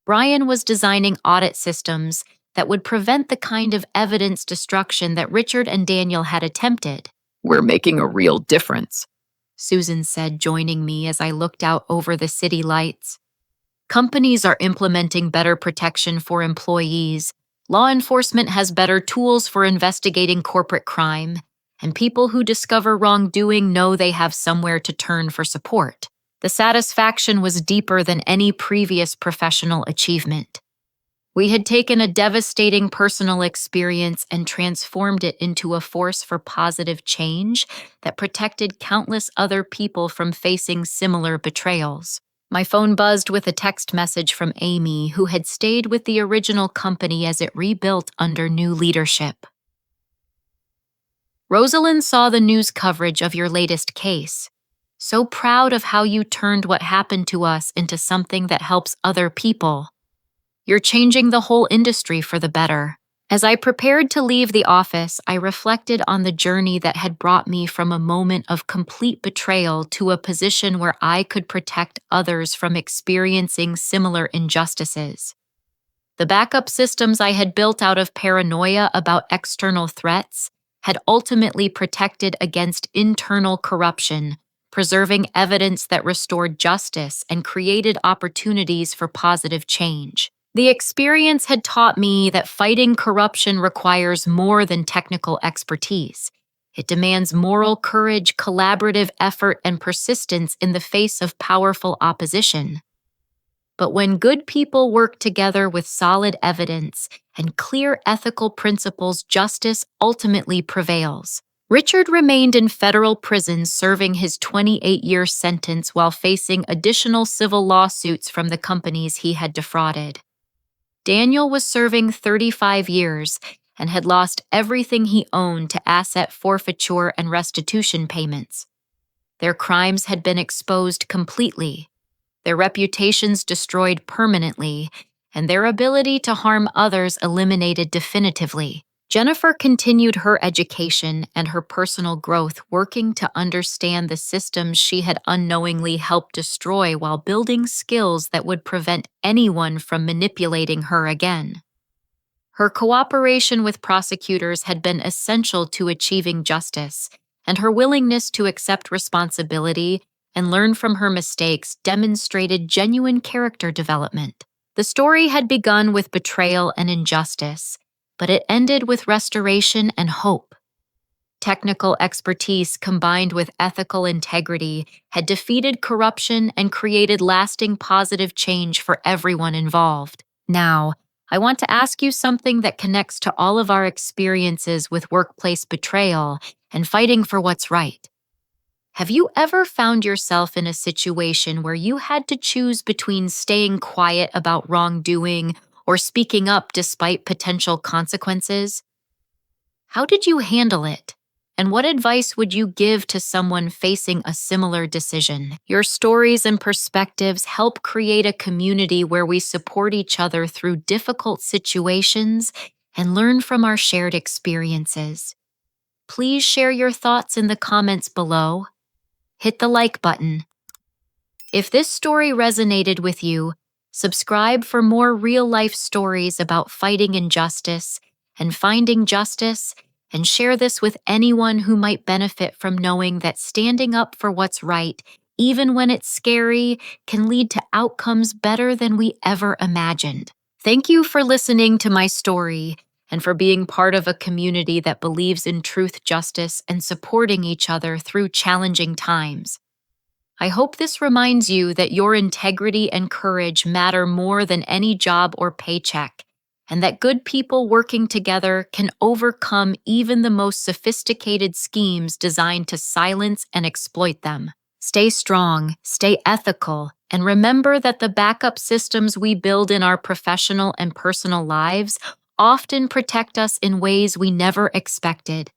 Brian was designing audit systems that would prevent the kind of evidence destruction that Richard and Daniel had attempted. "We're making a real difference," Susan said, joining me as I looked out over the city lights. "Companies are implementing better protection for employees, law enforcement has better tools for investigating corporate crime, and people who discover wrongdoing know they have somewhere to turn for support." The satisfaction was deeper than any previous professional achievement. We had taken a devastating personal experience and transformed it into a force for positive change that protected countless other people from facing similar betrayals. My phone buzzed with a text message from Amy, who had stayed with the original company as it rebuilt under new leadership. "Rosalind saw the news coverage of your latest case. So proud of how you turned what happened to us into something that helps other people. You're changing the whole industry for the better." As I prepared to leave the office, I reflected on the journey that had brought me from a moment of complete betrayal to a position where I could protect others from experiencing similar injustices. The backup systems I had built out of paranoia about external threats had ultimately protected against internal corruption, preserving evidence that restored justice and created opportunities for positive change. The experience had taught me that fighting corruption requires more than technical expertise. It demands moral courage, collaborative effort, and persistence in the face of powerful opposition. But when good people work together with solid evidence and clear ethical principles, justice ultimately prevails. Richard remained in federal prison serving his 28-year sentence while facing additional civil lawsuits from the companies he had defrauded. Daniel was serving 35 years and had lost everything he owned to asset forfeiture and restitution payments. Their crimes had been exposed completely, their reputations destroyed permanently, and their ability to harm others eliminated definitively. Jennifer continued her education and her personal growth, working to understand the systems she had unknowingly helped destroy while building skills that would prevent anyone from manipulating her again. Her cooperation with prosecutors had been essential to achieving justice, and her willingness to accept responsibility and learn from her mistakes demonstrated genuine character development. The story had begun with betrayal and injustice, but it ended with restoration and hope. Technical expertise combined with ethical integrity had defeated corruption and created lasting positive change for everyone involved. Now, I want to ask you something that connects to all of our experiences with workplace betrayal and fighting for what's right. Have you ever found yourself in a situation where you had to choose between staying quiet about wrongdoing or speaking up despite potential consequences? How did you handle it? And what advice would you give to someone facing a similar decision? Your stories and perspectives help create a community where we support each other through difficult situations and learn from our shared experiences. Please share your thoughts in the comments below. Hit the like button. If this story resonated with you, subscribe for more real-life stories about fighting injustice and finding justice, and share this with anyone who might benefit from knowing that standing up for what's right, even when it's scary, can lead to outcomes better than we ever imagined. Thank you for listening to my story and for being part of a community that believes in truth, justice, and supporting each other through challenging times. I hope this reminds you that your integrity and courage matter more than any job or paycheck, and that good people working together can overcome even the most sophisticated schemes designed to silence and exploit them. Stay strong, stay ethical, and remember that the backup systems we build in our professional and personal lives often protect us in ways we never expected.